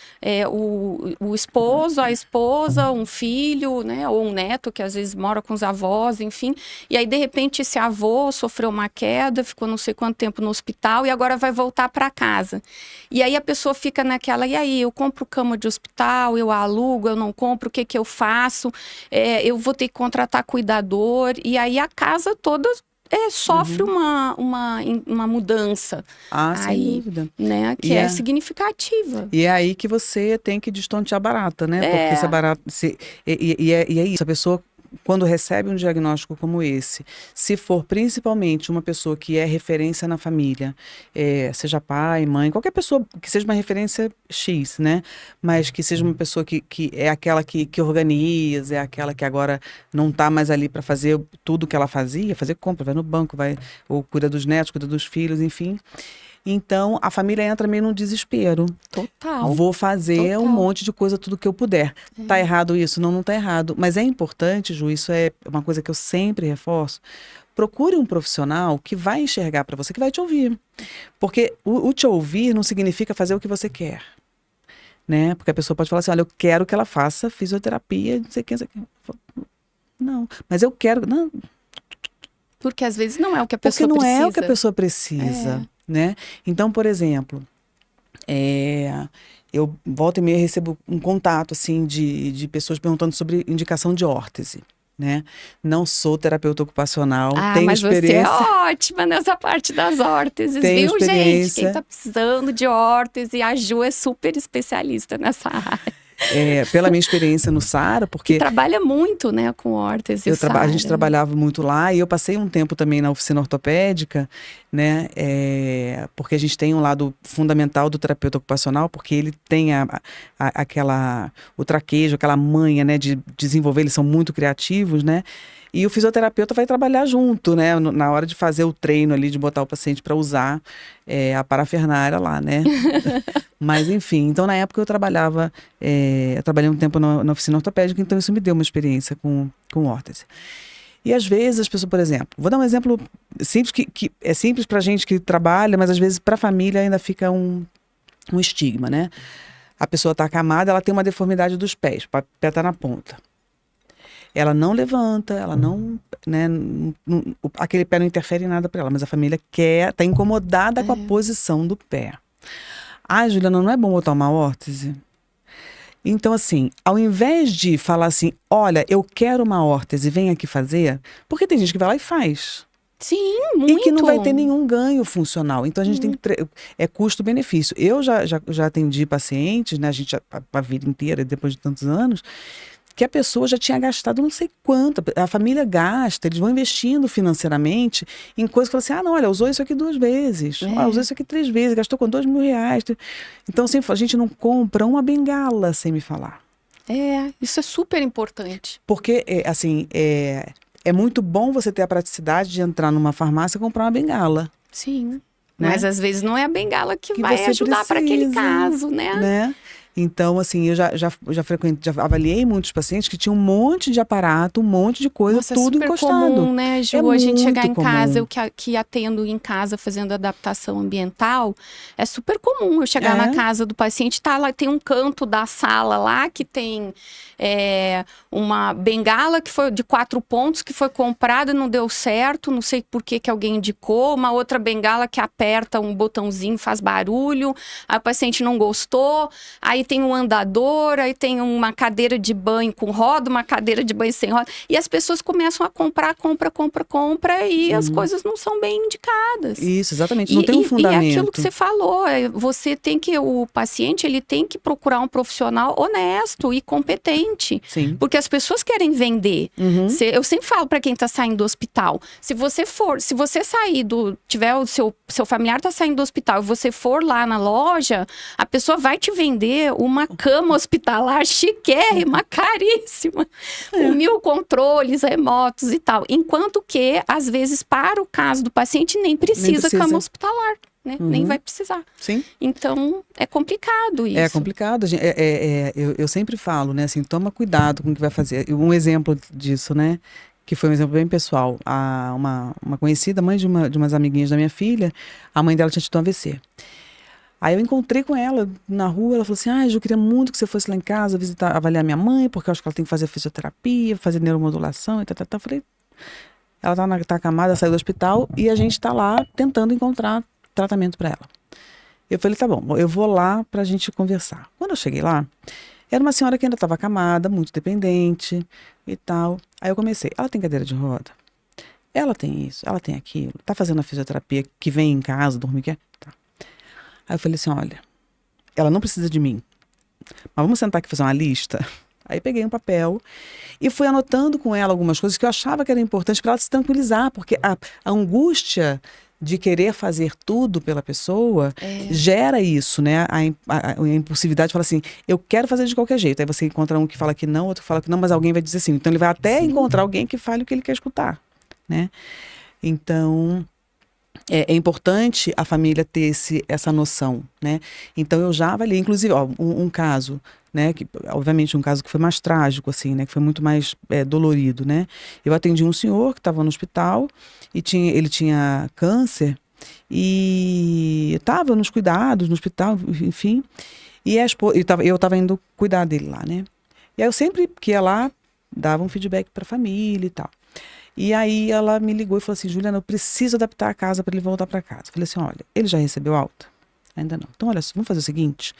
S1: o esposo, a esposa, um filho, né, ou um neto que às vezes mora com os avós, enfim. E aí, de repente, esse avô sofreu uma queda, ficou não sei quanto tempo no hospital e agora vai voltar para casa. E aí a pessoa fica naquela, e aí, eu compro cama de hospital, eu alugo, eu não compro, o que eu faço? Eu vou ter que contratar cuidador. E aí a casa toda sofre uma mudança
S2: Sem
S1: aí,
S2: dúvida.
S1: né, que é significativa.
S2: E é aí que você tem que destontear a barata, né? Porque se a barata... E é isso, a pessoa, quando recebe um diagnóstico como esse, se for principalmente uma pessoa que é referência na família, seja pai, mãe, qualquer pessoa que seja uma referência X, né? Mas que seja uma pessoa que é aquela que organiza, é aquela que agora não está mais ali para fazer tudo que ela fazia, fazer compra, vai no banco, ou cuida dos netos, cuida dos filhos, enfim. Então, a família entra meio num desespero.
S1: Total.
S2: Vou fazer um monte de coisa, tudo que eu puder. Tá errado isso? Não, não tá errado. Mas é importante, Ju, isso é uma coisa que eu sempre reforço. Procure um profissional que vai enxergar para você, que vai te ouvir. Porque o te ouvir não significa fazer o que você quer. Né? Porque a pessoa pode falar assim, olha, eu quero que ela faça fisioterapia, não sei o que, não sei o que. Não, mas eu quero... Não.
S1: Porque às vezes não é o que a pessoa precisa.
S2: Porque não é o que a pessoa precisa. Né? Então, por exemplo, eu volta e meia recebo um contato assim de pessoas perguntando sobre indicação de órtese, né? Não sou terapeuta ocupacional, tenho
S1: mas
S2: experiência.
S1: Você é ótima nessa parte das órteses,
S2: tenho
S1: viu,
S2: experiência.
S1: gente? Quem tá precisando de órtese, a Ju é super especialista nessa área.
S2: Pela minha experiência no Sara, porque...
S1: Que trabalha muito, né, com órtese.
S2: A gente trabalhava muito lá e eu passei um tempo também na oficina ortopédica, né, porque a gente tem um lado fundamental do terapeuta ocupacional, porque ele tem o traquejo, aquela manha, né, de desenvolver, eles são muito criativos, né, e o fisioterapeuta vai trabalhar junto, né, na hora de fazer o treino ali, de botar o paciente para usar a parafernália lá, né. Mas, enfim, então na época eu trabalhei um tempo na oficina ortopédica, então isso me deu uma experiência com órtese. E às vezes as pessoas, por exemplo, vou dar um exemplo simples, que é simples pra gente que trabalha, mas às vezes pra família ainda fica um estigma, né? A pessoa tá acamada, ela tem uma deformidade dos pés, o pé tá na ponta. Ela não levanta, ela não, né, aquele pé não interfere em nada para ela, mas a família tá incomodada com a posição do pé. Juliana, não é bom botar uma órtese? Então, assim, ao invés de falar assim, olha, eu quero uma órtese, vem aqui fazer, porque tem gente que vai lá e faz.
S1: Sim, muito.
S2: E que não vai ter nenhum ganho funcional. Então, a gente tem que... custo-benefício. Eu já atendi pacientes, né, a vida inteira, depois de tantos anos, que a pessoa já tinha gastado não sei quanto. A família gasta, eles vão investindo financeiramente em coisas que falam assim, não, olha, usou isso aqui 2 vezes, usou isso aqui 3 vezes, gastou com R$2.000. Então, assim, a gente não compra uma bengala sem me falar.
S1: Isso é super importante.
S2: Porque, assim, é muito bom você ter a praticidade de entrar numa farmácia e comprar uma bengala.
S1: Sim,
S2: né?
S1: Mas às vezes não é a bengala que vai ajudar para aquele caso, né?
S2: Então, assim, eu já avaliei muitos pacientes que tinham um monte de aparato, um monte de coisa, tudo encostado.
S1: É super comum, né, Ju? A gente chegar em casa, eu que atendo em casa fazendo adaptação ambiental, é super comum eu chegar na casa do paciente, tá lá, tem um canto da sala lá que tem uma bengala que foi de 4 pontos, que foi comprada e não deu certo, não sei por que alguém indicou, uma outra bengala que aperta um botãozinho, faz barulho, aí o paciente não gostou, aí tem um andador, aí tem uma cadeira de banho com roda, uma cadeira de banho sem roda. E as pessoas começam a compra, e as coisas não são bem indicadas.
S2: Isso, exatamente. Não tem um fundamento.
S1: E é aquilo que você falou, o paciente, ele tem que procurar um profissional honesto e competente.
S2: Sim.
S1: Porque as pessoas querem vender. Eu sempre falo para quem está saindo do hospital, se você sair tiver o seu familiar está saindo do hospital e você for lá na loja, a pessoa vai te vender uma cama hospitalar chiquérrima, caríssima, com 1000 controles remotos e tal. Enquanto que, às vezes, para o caso do paciente, nem precisa cama hospitalar, né? Nem vai precisar.
S2: Sim.
S1: Então, é complicado isso.
S2: É complicado. Eu sempre falo, né, assim, toma cuidado com o que vai fazer. Um exemplo disso, né, que foi um exemplo bem pessoal. Uma conhecida, mãe de umas amiguinhas da minha filha, a mãe dela tinha tido um AVC. Aí eu encontrei com ela na rua, ela falou assim, Ju, eu queria muito que você fosse lá em casa avaliar minha mãe, porque eu acho que ela tem que fazer fisioterapia, fazer neuromodulação e tal. Eu falei, ela tá acamada, saiu do hospital e a gente tá lá tentando encontrar tratamento para ela. Eu falei, tá bom, eu vou lá pra gente conversar. Quando eu cheguei lá, era uma senhora que ainda estava acamada, muito dependente e tal. Aí eu comecei, ela tem cadeira de roda? ela tem isso, ela tem aquilo, tá fazendo a fisioterapia, que vem em casa, dormir, quer? Tá. Aí eu falei assim, olha, ela não precisa de mim, mas vamos sentar aqui e fazer uma lista? Aí peguei um papel e fui anotando com ela algumas coisas que eu achava que era importante para ela se tranquilizar, porque a angústia de querer fazer tudo pela pessoa gera isso, né? A impulsividade fala assim, eu quero fazer de qualquer jeito. Aí você encontra um que fala que não, outro que fala que não, mas alguém vai dizer sim. Então ele vai até encontrar alguém que fale o que ele quer escutar, né? Então é importante a família ter essa noção, né? Então eu já avaliei, inclusive, ó, um caso, né? Que, obviamente um caso que foi mais trágico, assim, né? Que foi muito mais dolorido, né? Eu atendi um senhor que estava no hospital e ele tinha câncer e estava nos cuidados no hospital, enfim. E eu estava indo cuidar dele lá, né? E aí eu sempre que ia lá dava um feedback para a família e tal. E aí ela me ligou e falou assim, Juliana, eu preciso adaptar a casa para ele voltar para casa. Eu falei assim, olha, ele já recebeu alta? Ainda não. Então, olha, vamos fazer o seguinte,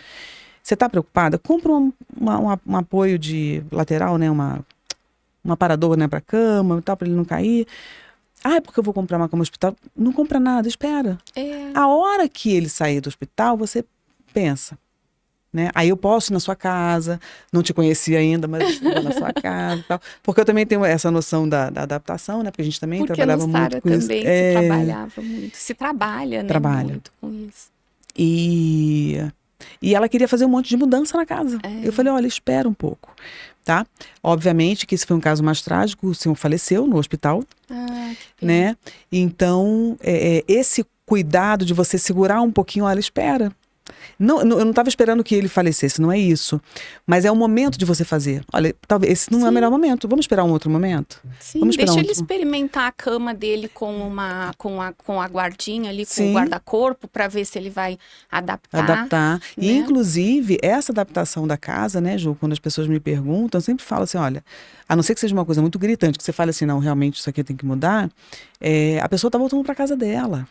S2: você está preocupada? Compra um apoio de lateral, né, um aparador, né, para cama, tal, para ele não cair. Ah, é porque eu vou comprar uma cama no hospital. Não compra nada, espera. A hora que ele sair do hospital, você pensa. Né? Aí eu posso ir na sua casa, não te conheci ainda, mas vou na sua casa e tal. Porque eu também tenho essa noção da adaptação, né? Porque a gente também trabalhava muito com isso.
S1: Também se trabalhava muito. Se trabalha, né?
S2: Trabalha.
S1: Muito com isso.
S2: E ela queria fazer um monte de mudança na casa. Eu falei, olha, espera um pouco, tá? Obviamente que esse foi um caso mais trágico, o senhor faleceu no hospital, né? Então, esse cuidado de você segurar um pouquinho, olha, espera. Não, eu não estava esperando que ele falecesse, não é isso. Mas é o momento de você fazer. Olha, talvez esse não é o melhor momento. Vamos esperar um outro momento?
S1: Sim,
S2: vamos
S1: deixa ele experimentar a cama dele com a guardinha ali, com o guarda-corpo, para ver se ele vai adaptar.
S2: Né? E, inclusive, essa adaptação da casa, né, Ju, quando as pessoas me perguntam, eu sempre falo assim, olha, a não ser que seja uma coisa muito gritante, que você fale assim, não, realmente isso aqui tem que mudar, a pessoa está voltando para casa dela.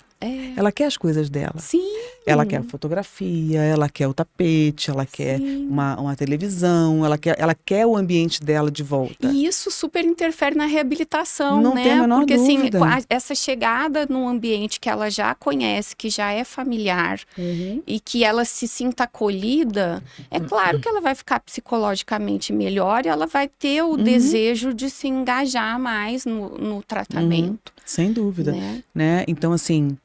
S2: Ela quer as coisas dela.
S1: Sim.
S2: Ela quer a fotografia, ela quer o tapete, ela quer uma televisão, ela quer o ambiente dela de volta.
S1: E isso super interfere na reabilitação,
S2: não
S1: né?
S2: Tem a menor
S1: Porque
S2: dúvida.
S1: assim, essa chegada num ambiente que ela já conhece, que já é familiar, e que ela se sinta acolhida, é claro que ela vai ficar psicologicamente melhor e ela vai ter o desejo de se engajar mais no tratamento.
S2: Sem dúvida, né? Então, assim...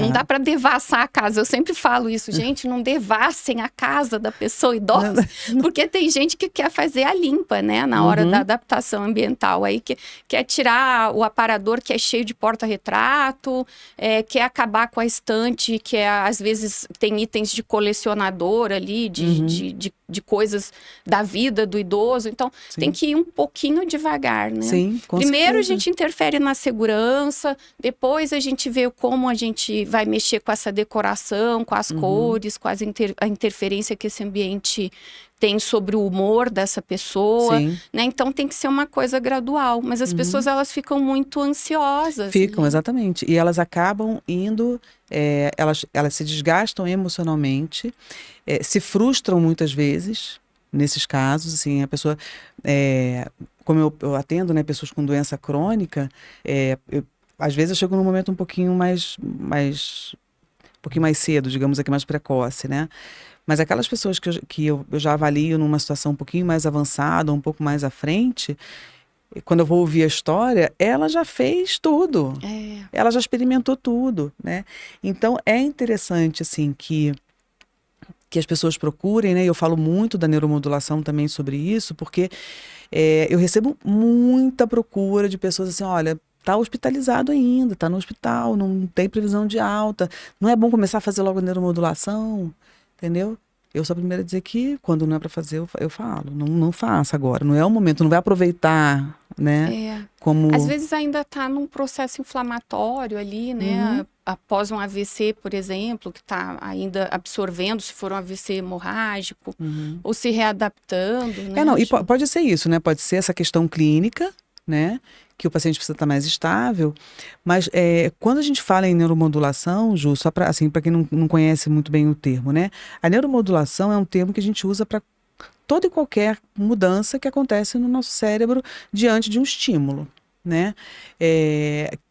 S1: Não dá para devassar a casa. Eu sempre falo isso, gente, não devassem a casa da pessoa idosa, porque tem gente que quer fazer a limpa, né? Na hora da adaptação ambiental. Aí quer tirar o aparador que é cheio de porta-retrato, quer acabar com a estante, que às vezes tem itens de colecionador ali, de coisas da vida do idoso. Então, tem que ir um pouquinho devagar, né?
S2: Sim, com
S1: Primeiro
S2: certeza.
S1: a gente interfere na segurança, depois a gente vê como a gente vai mexer com essa decoração, com as cores, com a interferência que esse ambiente tem sobre o humor dessa pessoa, né? Então tem que ser uma coisa gradual, mas as pessoas elas ficam muito ansiosas.
S2: Ficam,
S1: né?
S2: exatamente. E elas acabam indo, elas se desgastam emocionalmente, se frustram muitas vezes, nesses casos, assim, a pessoa, como eu atendo, né, pessoas com doença crônica, às vezes eu chego num momento um pouquinho mais cedo, digamos aqui, mais precoce, né? Mas aquelas pessoas que eu já avalio numa situação um pouquinho mais avançada, um pouco mais à frente, quando eu vou ouvir a história, ela já fez tudo. Ela já experimentou tudo, né? Então, é interessante, assim, que as pessoas procurem, né? Eu falo muito da neuromodulação também sobre isso, porque eu recebo muita procura de pessoas assim, olha, tá hospitalizado ainda, tá no hospital, não tem previsão de alta, não é bom começar a fazer logo a neuromodulação, entendeu? Eu sou a primeira a dizer que quando não é para fazer, eu falo, não faça agora, não é o momento, não vai aproveitar, né? Como...
S1: Às vezes ainda tá num processo inflamatório ali, né? Após um AVC, por exemplo, que tá ainda absorvendo, se for um AVC hemorrágico, ou se readaptando, né?
S2: Não, e pode ser isso, né? Pode ser essa questão clínica, né? Que o paciente precisa estar mais estável, mas quando a gente fala em neuromodulação, Ju, só para assim, para quem não conhece muito bem o termo, né? A neuromodulação é um termo que a gente usa para toda e qualquer mudança que acontece no nosso cérebro diante de um estímulo, né?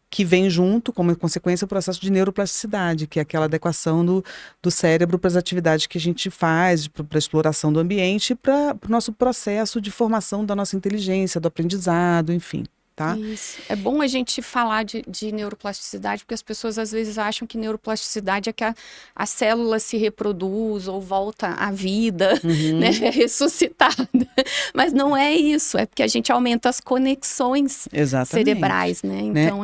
S2: Que vem junto, como consequência, o processo de neuroplasticidade, que é aquela adequação do cérebro para as atividades que a gente faz, para a exploração do ambiente e para o nosso processo de formação da nossa inteligência, do aprendizado, enfim. Tá?
S1: Isso. É bom a gente falar de neuroplasticidade, porque as pessoas às vezes acham que neuroplasticidade é que a célula se reproduz ou volta à vida, né? É ressuscitada. Mas não é isso, é porque a gente aumenta as conexões cerebrais, né? Então,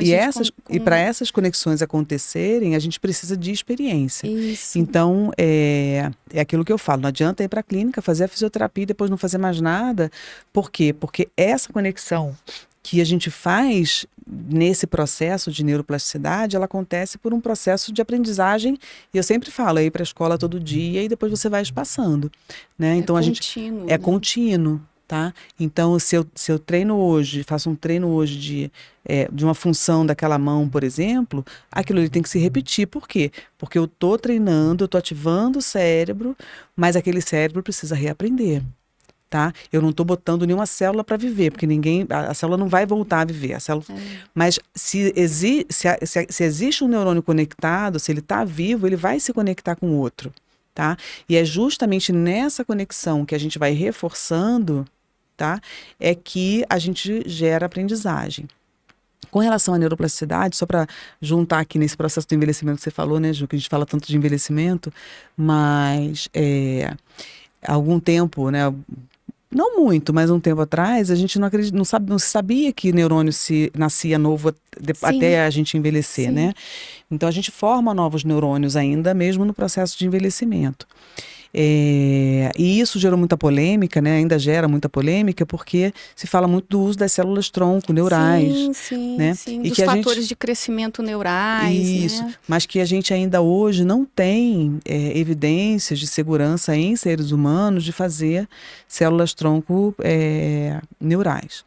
S2: E para essas conexões acontecerem, a gente precisa de experiência.
S1: Isso.
S2: Então, é aquilo que eu falo, não adianta ir para a clínica, fazer a fisioterapia e depois não fazer mais nada. Por quê? Porque essa conexão que a gente faz nesse processo de neuroplasticidade, ela acontece por um processo de aprendizagem, e eu sempre falo, ir para a escola todo dia e depois você vai espaçando, né? Então
S1: contínuo,
S2: é contínuo, tá? Então, se eu treino hoje, faço um treino hoje de uma função daquela mão, por exemplo, aquilo ali tem que se repetir. Por quê? Porque eu tô treinando, eu tô ativando o cérebro, mas aquele cérebro precisa reaprender. Tá? Eu não estou botando nenhuma célula para viver, porque a célula não vai voltar a viver. Mas se existe um neurônio conectado, se ele está vivo, ele vai se conectar com o outro. Tá? E é justamente nessa conexão que a gente vai reforçando, tá? É que a gente gera aprendizagem. Com relação à neuroplasticidade, só para juntar aqui nesse processo do envelhecimento que você falou, né, Ju, que a gente fala tanto de envelhecimento, mas há algum tempo, né? Não muito, mas um tempo atrás, a gente não se sabia que neurônio nascia novo até a gente envelhecer,
S1: Sim.
S2: né? Então, a gente forma novos neurônios ainda, mesmo no processo de envelhecimento. E isso gerou muita polêmica, né? Ainda gera muita polêmica, porque se fala muito do uso das células tronco neurais.
S1: Sim,
S2: né?
S1: sim.
S2: E
S1: Dos
S2: que
S1: fatores de crescimento neurais.
S2: Isso,
S1: né?
S2: Mas que a gente ainda hoje não tem evidências de segurança em seres humanos de fazer células tronco neurais.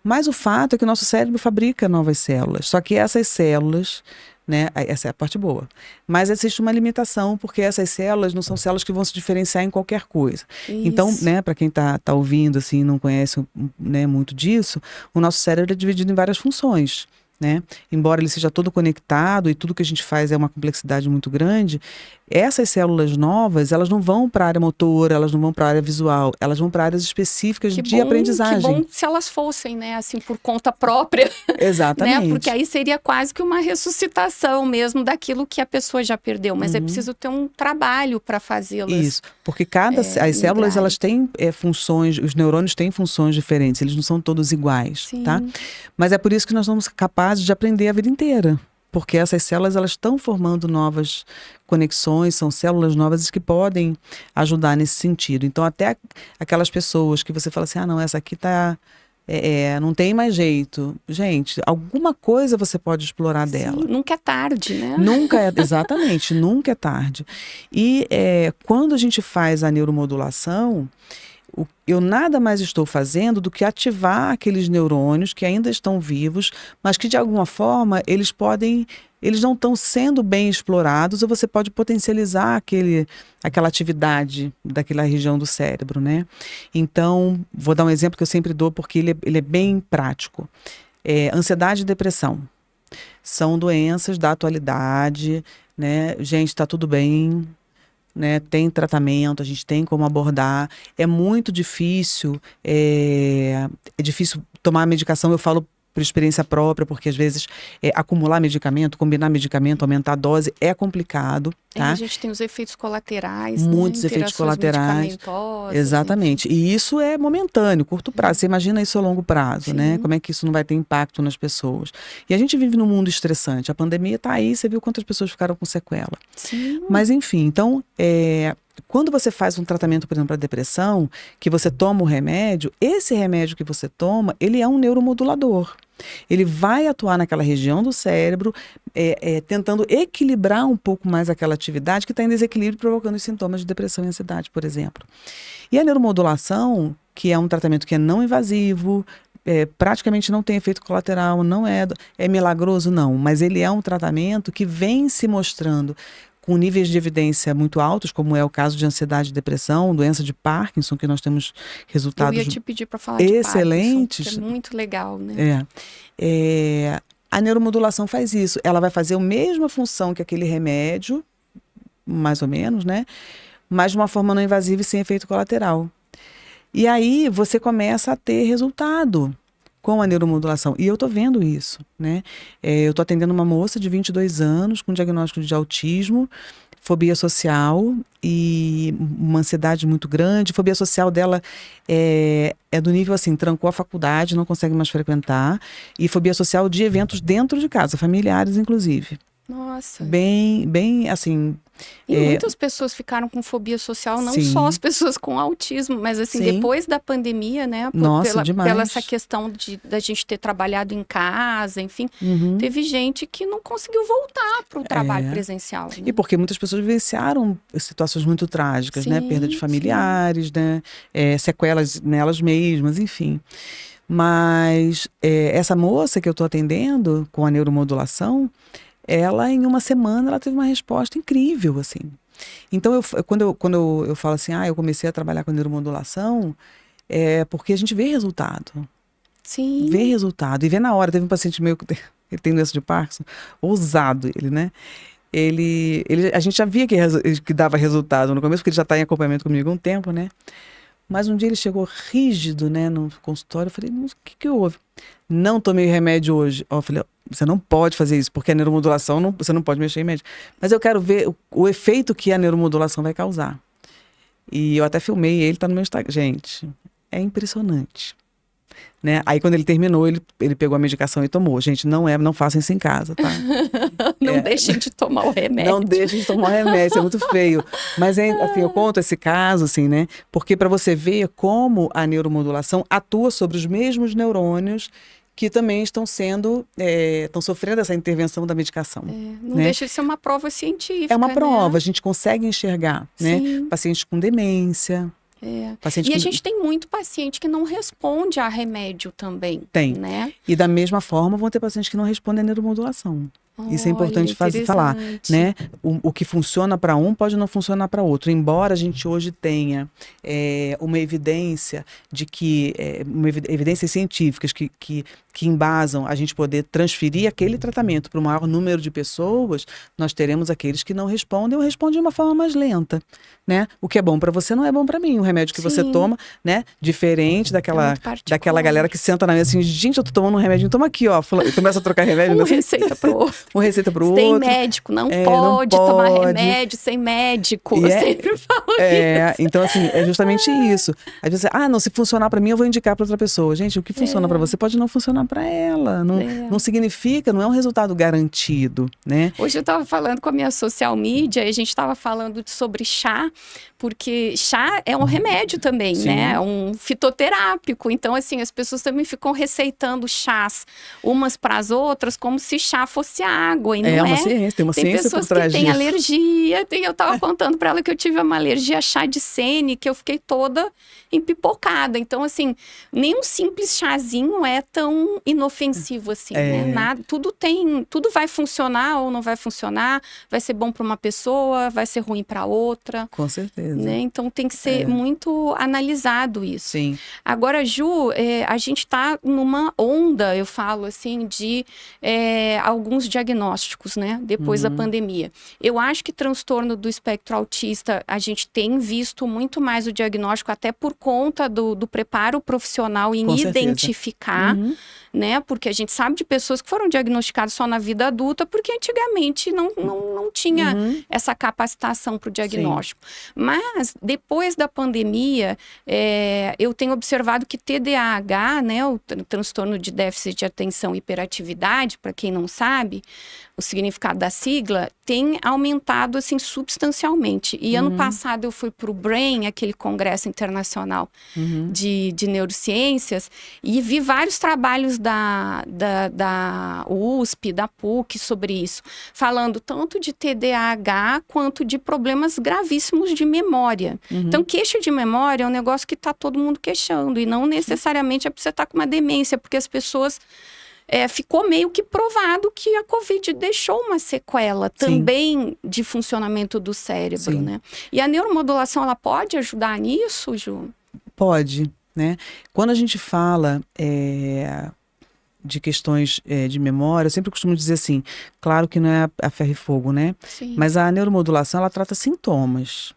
S2: Mas o fato é que o nosso cérebro fabrica novas células, só que essas células, né, essa é a parte boa, mas existe uma limitação, porque essas células não são células que vão se diferenciar em qualquer coisa.
S1: Isso.
S2: Então, né, para quem tá ouvindo assim, não conhece, né, muito disso, o nosso cérebro é dividido em várias funções. Né? Embora ele seja todo conectado e tudo que a gente faz é uma complexidade muito grande, essas células novas, elas não vão para a área motora, elas não vão para a área visual, elas vão para áreas específicas de aprendizagem.
S1: Que bom se elas fossem, né, assim, por conta própria.
S2: Exatamente.
S1: Né? Porque aí seria quase que uma ressuscitação mesmo daquilo que a pessoa já perdeu, mas é preciso ter um trabalho para fazê-las.
S2: Isso, porque as células, elas têm funções, os neurônios têm funções diferentes, eles não são todos iguais,
S1: Sim.
S2: tá? Mas é por isso que nós somos capazes de aprender a vida inteira. Porque essas células, elas estão formando novas conexões, são células novas que podem ajudar nesse sentido. Então, até aquelas pessoas que você fala assim, não, essa aqui não tem mais jeito. Gente, alguma coisa você pode explorar dela.
S1: Nunca é tarde, né?
S2: Exatamente, nunca é tarde. E quando a gente faz a neuromodulação, eu nada mais estou fazendo do que ativar aqueles neurônios que ainda estão vivos, mas que de alguma forma eles não estão sendo bem explorados, ou você pode potencializar aquela atividade daquela região do cérebro, né? Então, vou dar um exemplo que eu sempre dou porque ele é bem prático. Ansiedade e depressão são doenças da atualidade, né? Gente, está tudo bem. Né, tem tratamento, a gente tem como abordar. É muito difícil, é difícil tomar medicação, eu falo por experiência própria, porque às vezes acumular medicamento, combinar medicamento, aumentar a dose é complicado. Tá?
S1: A gente tem os efeitos colaterais,
S2: muitos efeitos colaterais. Exatamente. E isso é momentâneo, curto prazo. Você imagina isso a longo prazo, né? Como é que isso não vai ter impacto nas pessoas? E a gente vive num mundo estressante. A pandemia está aí, você viu quantas pessoas ficaram com sequela.
S1: Sim.
S2: Mas enfim, então, quando você faz um tratamento, por exemplo, para depressão, que você toma o remédio, esse remédio que você toma, ele é um neuromodulador. Ele vai atuar naquela região do cérebro, tentando equilibrar um pouco mais aquela atividade que está em desequilíbrio, provocando os sintomas de depressão e ansiedade, por exemplo. E a neuromodulação, que é um tratamento que é não invasivo, praticamente não tem efeito colateral, não é milagroso, não, mas ele é um tratamento que vem se mostrando com níveis de evidência muito altos, como é o caso de ansiedade e depressão, doença de Parkinson, que nós temos resultados
S1: Eu ia te pedir para falar de
S2: excelentes.
S1: Parkinson, que é muito legal, né?
S2: A neuromodulação faz isso. Ela vai fazer a mesma função que aquele remédio, mais ou menos, né? Mas de uma forma não invasiva e sem efeito colateral. E aí você começa a ter resultado com a neuromodulação. E eu estou vendo isso, né? Eu estou atendendo uma moça de 22 anos com diagnóstico de autismo, fobia social e uma ansiedade muito grande. A fobia social dela é do nível assim, trancou a faculdade, não consegue mais frequentar. E fobia social de eventos dentro de casa, familiares inclusive.
S1: Nossa.
S2: Bem assim...
S1: E muitas pessoas ficaram com fobia social, não só as pessoas com autismo, mas assim, depois da pandemia, né? Pela essa questão da gente ter trabalhado em casa, enfim, teve gente que não conseguiu voltar para o trabalho presencial. Né?
S2: E porque muitas pessoas vivenciaram situações muito trágicas, né? Perda de familiares, né? Sequelas nelas mesmas, enfim. Mas essa moça que eu estou atendendo com a neuromodulação, ela, em uma semana, ela teve uma resposta incrível, assim. Então, quando eu falo assim, eu comecei a trabalhar com neuromodulação, é porque a gente vê resultado.
S1: Sim.
S2: Vê resultado. E vê na hora. Teve um paciente meu, ele tem doença de Parkinson, ousado ele, né? A gente já via que dava resultado no começo, porque ele já está em acompanhamento comigo há um tempo, né? Mas um dia ele chegou rígido, né, no consultório. Eu falei, o que houve? Não tomei remédio hoje. Eu falei, você não pode fazer isso, porque a neuromodulação, você não pode mexer em médico. Mas eu quero ver o efeito que a neuromodulação vai causar. E eu até filmei, ele está no meu Instagram. Gente, é impressionante. Né? Aí quando ele terminou, ele pegou a medicação e tomou. Gente, não façam isso em casa, tá?
S1: Não deixem de tomar o remédio.
S2: Não deixem de tomar o remédio, isso é muito feio. Mas assim, eu conto esse caso, assim, né? Porque para você ver como a neuromodulação atua sobre os mesmos neurônios que também estão sofrendo essa intervenção da medicação.
S1: Não deixa de ser uma prova científica.
S2: É uma prova,
S1: né?
S2: A gente consegue enxergar, né? Pacientes com demência.
S1: A gente tem muito paciente que não responde a remédio também.
S2: Tem.
S1: Né?
S2: E da mesma forma vão ter pacientes que não respondem a neuromodulação. Isso é importante falar, né? O que funciona para um pode não funcionar para outro. Embora a gente hoje tenha uma evidência de que, evidências científicas que embasam a gente poder transferir aquele tratamento para o maior número de pessoas, nós teremos aqueles que não respondem ou respondem de uma forma mais lenta, né? O que é bom para você não é bom para mim. O remédio que você toma, né? Diferente daquela galera que senta na mesa assim, gente, eu tô tomando um remédio, toma aqui, ó. E começa a trocar remédio.
S1: Receita pro outro.
S2: Uma receita para o
S1: outro.
S2: Sem
S1: médico, não pode tomar remédio sem médico. Eu sempre falo isso.
S2: Então, assim, é justamente isso. Às vezes, não, se funcionar para mim, eu vou indicar para outra pessoa. Gente, o que funciona para você pode não funcionar para ela. Não significa, não é um resultado garantido, né?
S1: Hoje eu estava falando com a minha social media e a gente estava falando sobre chá, porque chá é um remédio também, né? É um fitoterápico. Então, assim, as pessoas também ficam receitando chás umas para as outras como se chá fosse água. E não é
S2: uma ciência, tem uma ciência por trás disso.
S1: Tem pessoas que têm alergia. Eu estava contando para ela que eu tive uma alergia a chá de sene, que eu fiquei toda empipocada. Então, assim, nem um simples chazinho é tão inofensivo assim, né? Nada, tudo vai funcionar ou não vai funcionar, vai ser bom para uma pessoa, vai ser ruim para outra.
S2: Com certeza.
S1: Né? Então tem que ser muito analisado isso.
S2: Sim.
S1: Agora, Ju, a gente está numa onda, eu falo assim, de alguns diagnósticos, né? Depois da pandemia. Eu acho que transtorno do espectro autista, a gente tem visto muito mais o diagnóstico, até por conta do preparo profissional em identificar, né? Porque a gente sabe de pessoas que foram diagnosticadas só na vida adulta, porque antigamente não tinha essa capacitação para o diagnóstico. Mas, depois da pandemia, eu tenho observado que TDAH, né, o transtorno de déficit de atenção e hiperatividade, para quem não sabe, o significado da sigla, tem aumentado, assim, substancialmente. E ano passado eu fui para o BRAIN, aquele congresso internacional de neurociências, e vi vários trabalhos da USP, da PUC sobre isso, falando tanto de TDAH quanto de problemas gravíssimos de memória. Então, queixa de memória é um negócio que está todo mundo queixando, e não necessariamente é porque você está com uma demência, porque as pessoas ficou meio que provado que a Covid deixou uma sequela também de funcionamento do cérebro, né? E a neuromodulação, ela pode ajudar nisso, Ju?
S2: Pode, né? Quando a gente fala de questões de memória, eu sempre costumo dizer assim, claro que não é a ferro e fogo, né?
S1: Sim.
S2: Mas a neuromodulação, ela trata sintomas,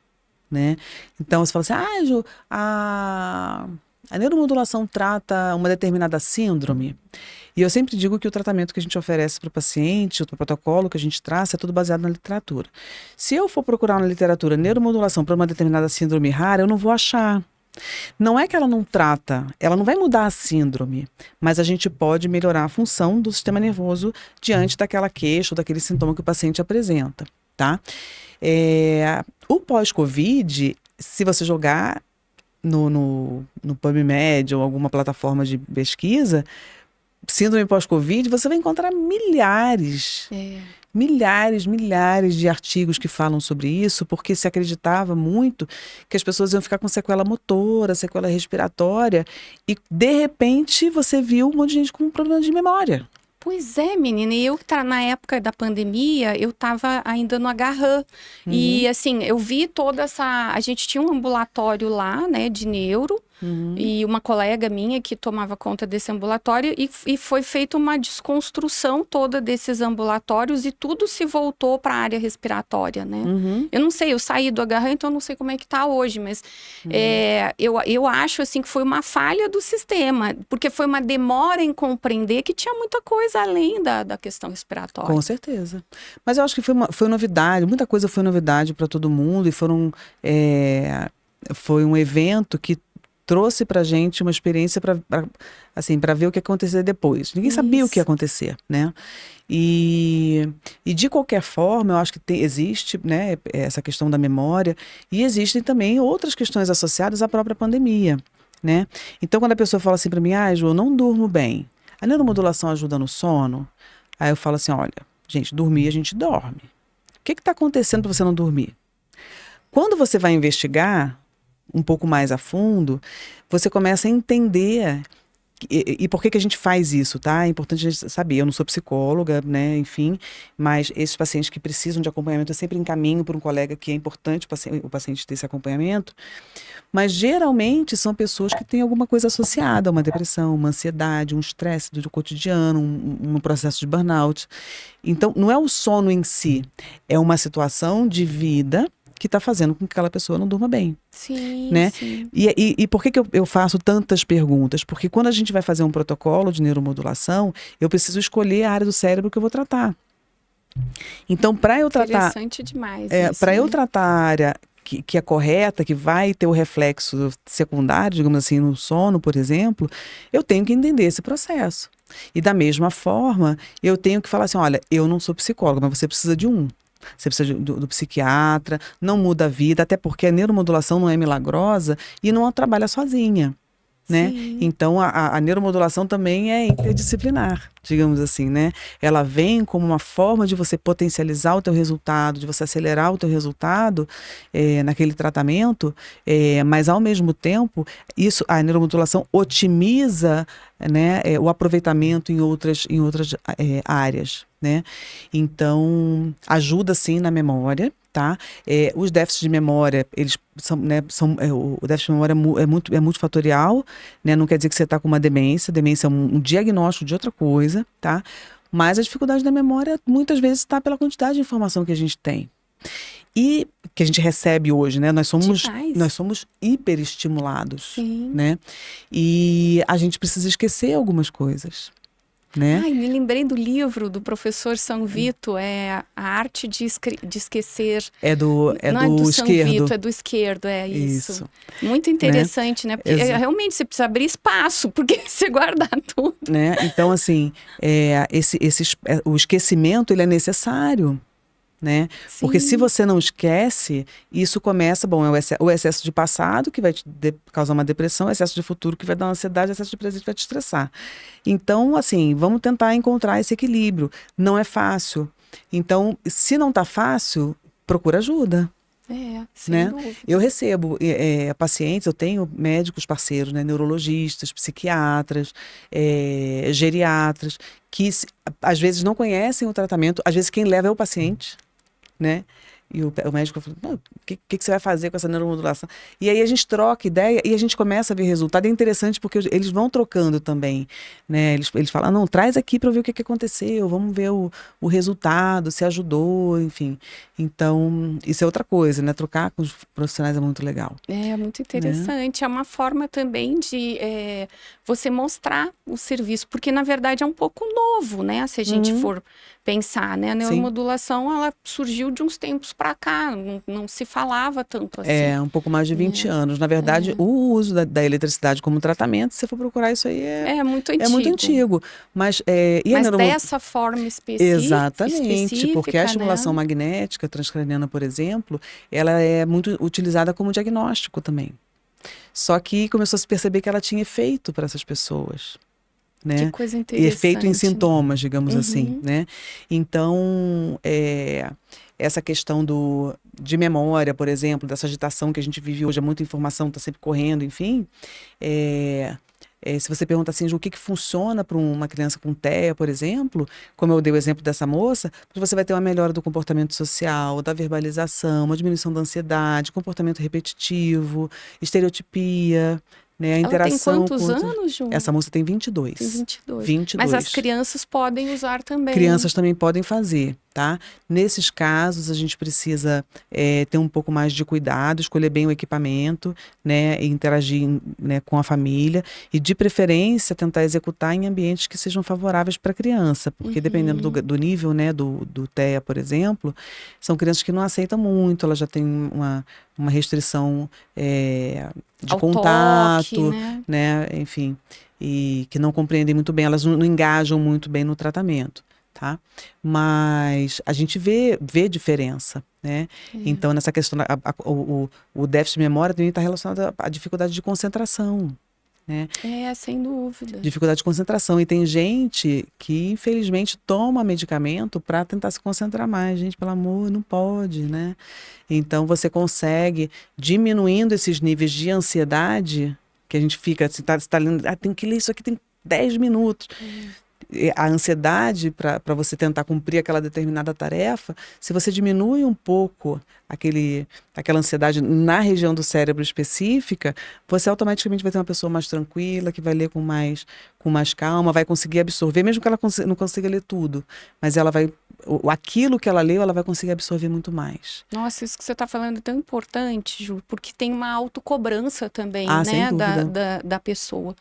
S2: né? Então, você fala assim, Ju, a neuromodulação trata uma determinada síndrome. E eu sempre digo que o tratamento que a gente oferece para o paciente, o protocolo que a gente traz, é tudo baseado na literatura. Se eu for procurar na literatura neuromodulação para uma determinada síndrome rara, eu não vou achar. Não é que ela não trata, ela não vai mudar a síndrome, mas a gente pode melhorar a função do sistema nervoso diante daquela queixa ou daquele sintoma que o paciente apresenta, tá? O pós-Covid, se você jogar no PubMed ou alguma plataforma de pesquisa, síndrome pós-Covid, você vai encontrar milhares de artigos que falam sobre isso, porque se acreditava muito que as pessoas iam ficar com sequela motora, sequela respiratória, e de repente você viu um monte de gente com problema de memória.
S1: Pois é, menina, e eu na época da pandemia, eu estava ainda no Agarran, e assim, eu vi toda essa, a gente tinha um ambulatório lá, né, de neuro, e uma colega minha que tomava conta desse ambulatório, e foi feita uma desconstrução toda desses ambulatórios, e tudo se voltou para a área respiratória, né? Eu não sei, eu saí do Agarran, então eu não sei como é que tá hoje, mas eu acho, assim, que foi uma falha do sistema, porque foi uma demora em compreender que tinha muita coisa além da questão respiratória.
S2: Com certeza. Mas eu acho que foi novidade, muita coisa foi novidade para todo mundo, e foi um evento que trouxe pra gente uma experiência para ver o que ia acontecer depois. Ninguém sabia o que ia acontecer, né? E de qualquer forma, eu acho que existe, né, essa questão da memória, e existem também outras questões associadas à própria pandemia, né? Então, quando a pessoa fala assim para mim, Ju, eu não durmo bem, a neuromodulação ajuda no sono? Aí eu falo assim, olha, gente, dormir a gente dorme. O que está acontecendo para você não dormir? Quando você vai investigar um pouco mais a fundo, você começa a entender e por que a gente faz isso, tá? É importante a gente saber. Eu não sou psicóloga, né? Enfim, mas esses pacientes que precisam de acompanhamento, eu sempre encaminho por um colega que é importante o paciente ter esse acompanhamento. Mas geralmente são pessoas que têm alguma coisa associada a uma depressão, uma ansiedade, um estresse do cotidiano, um processo de burnout. Então, não é o sono em si, é uma situação de vida que está fazendo com que aquela pessoa não durma bem.
S1: Sim,
S2: né?
S1: sim.
S2: E por que eu faço tantas perguntas? Porque quando a gente vai fazer um protocolo de neuromodulação, eu preciso escolher a área do cérebro que eu vou tratar. Então, para eu tratar...
S1: Interessante demais
S2: para eu tratar a área que é correta, que vai ter o reflexo secundário, digamos assim, no sono, por exemplo, eu tenho que entender esse processo. E da mesma forma, eu tenho que falar assim, olha, eu não sou psicóloga, mas você precisa de um. Você precisa do psiquiatra, não muda a vida, até porque a neuromodulação não é milagrosa e não trabalha sozinha, né?
S1: Sim.
S2: Então, a neuromodulação também é interdisciplinar, digamos assim, né? Ela vem como uma forma de você potencializar o teu resultado, de você acelerar o teu resultado naquele tratamento, mas ao mesmo tempo, a neuromodulação otimiza, né, o aproveitamento em outras áreas, né? Então, ajuda sim na memória, tá? Os déficits de memória, eles são, né, o déficit de memória é multifatorial, né? Não quer dizer que você está com uma demência. Demência é um diagnóstico de outra coisa, tá? Mas a dificuldade da memória muitas vezes está pela quantidade de informação que a gente tem. E que a gente recebe hoje, né? Nós somos hiperestimulados, né? E a gente precisa esquecer algumas coisas, né?
S1: Ai, me lembrei do livro do professor São Vito, A Arte de Esquecer.
S2: Não
S1: é do
S2: Esquerdo.
S1: São Vito, é do Esquerdo, isso. Muito interessante, né? Porque realmente você precisa abrir espaço, porque você guardar tudo.
S2: Né? Então, assim, o esquecimento, ele é necessário. Né? Porque se você não esquece, isso começa, o excesso de passado que vai te causar uma depressão, o excesso de futuro que vai dar uma ansiedade, o excesso de presente vai te estressar. Então, assim, vamos tentar encontrar esse equilíbrio. Não é fácil. Então, se não está fácil, procura ajuda.
S1: Sem dúvida.
S2: Eu recebo pacientes, eu tenho médicos parceiros, né, neurologistas, psiquiatras, geriatras, que às vezes não conhecem o tratamento, às vezes quem leva é o paciente, né? E o médico falou, o que você vai fazer com essa neuromodulação? E aí a gente troca ideia e a gente começa a ver resultado. É interessante porque eles vão trocando também, né? Eles falam, não, traz aqui para eu ver o que aconteceu, vamos ver o resultado, se ajudou, enfim. Então, isso é outra coisa, né? Trocar com os profissionais é muito legal.
S1: É muito interessante. É uma forma também de você mostrar o serviço, porque na verdade é um pouco novo, né? Se a gente for pensar, né? A neuromodulação, ela surgiu de uns tempos para cá, não se falava tanto assim.
S2: É, um pouco mais de 20 anos. Na verdade, o uso da eletricidade como tratamento, se você for procurar isso aí,
S1: é muito antigo.
S2: É muito antigo. Mas
S1: dessa forma
S2: Exatamente, porque a estimulação
S1: né?
S2: magnética transcraniana, por exemplo, ela é muito utilizada como diagnóstico também. Só que começou a se perceber que ela tinha efeito para essas pessoas. Né?
S1: Que coisa interessante.
S2: Efeito em sintomas, digamos assim, né? Então, essa questão de memória, por exemplo, dessa agitação que a gente vive hoje, muita informação está sempre correndo, enfim, se você pergunta assim, o que funciona para uma criança com TEA, por exemplo, como eu dei o exemplo dessa moça, você vai ter uma melhora do comportamento social, da verbalização, uma diminuição da ansiedade, comportamento repetitivo, estereotipia, né, a interação.
S1: Ela tem quantos anos, Ju?
S2: Essa moça tem 22.
S1: Tem 22.
S2: 22.
S1: Mas as crianças podem usar também.
S2: Crianças também podem fazer, tá? Nesses casos, a gente precisa ter um pouco mais de cuidado, escolher bem o equipamento, né? E interagir, né, com a família. E, de preferência, tentar executar em ambientes que sejam favoráveis para a criança. Porque, dependendo do nível, né, do TEA, por exemplo, são crianças que não aceitam muito, elas já têm uma restrição de contato,
S1: toque,
S2: né? Enfim, e que não compreendem muito bem, elas não engajam muito bem no tratamento, tá? Mas a gente vê diferença, né? Então, nessa questão, o déficit de memória também está relacionado à dificuldade de concentração, né?
S1: Sem dúvida.
S2: Dificuldade de concentração. E tem gente que, infelizmente, toma medicamento para tentar se concentrar mais. Gente, pelo amor, não pode, né? Então, você consegue, diminuindo esses níveis de ansiedade, que a gente fica, você tá lendo, tem que ler isso aqui, tem 10 minutos. A ansiedade para você tentar cumprir aquela determinada tarefa, se você diminui um pouco aquela ansiedade na região do cérebro específica, você automaticamente vai ter uma pessoa mais tranquila, que vai ler com mais calma, vai conseguir absorver, mesmo que ela não consiga ler tudo, mas ela vai, aquilo que ela leu, ela vai conseguir absorver muito mais.
S1: Nossa, isso que você está falando é tão importante, Ju, porque tem uma autocobrança também,
S2: sem
S1: né,
S2: dúvida.
S1: da pessoa.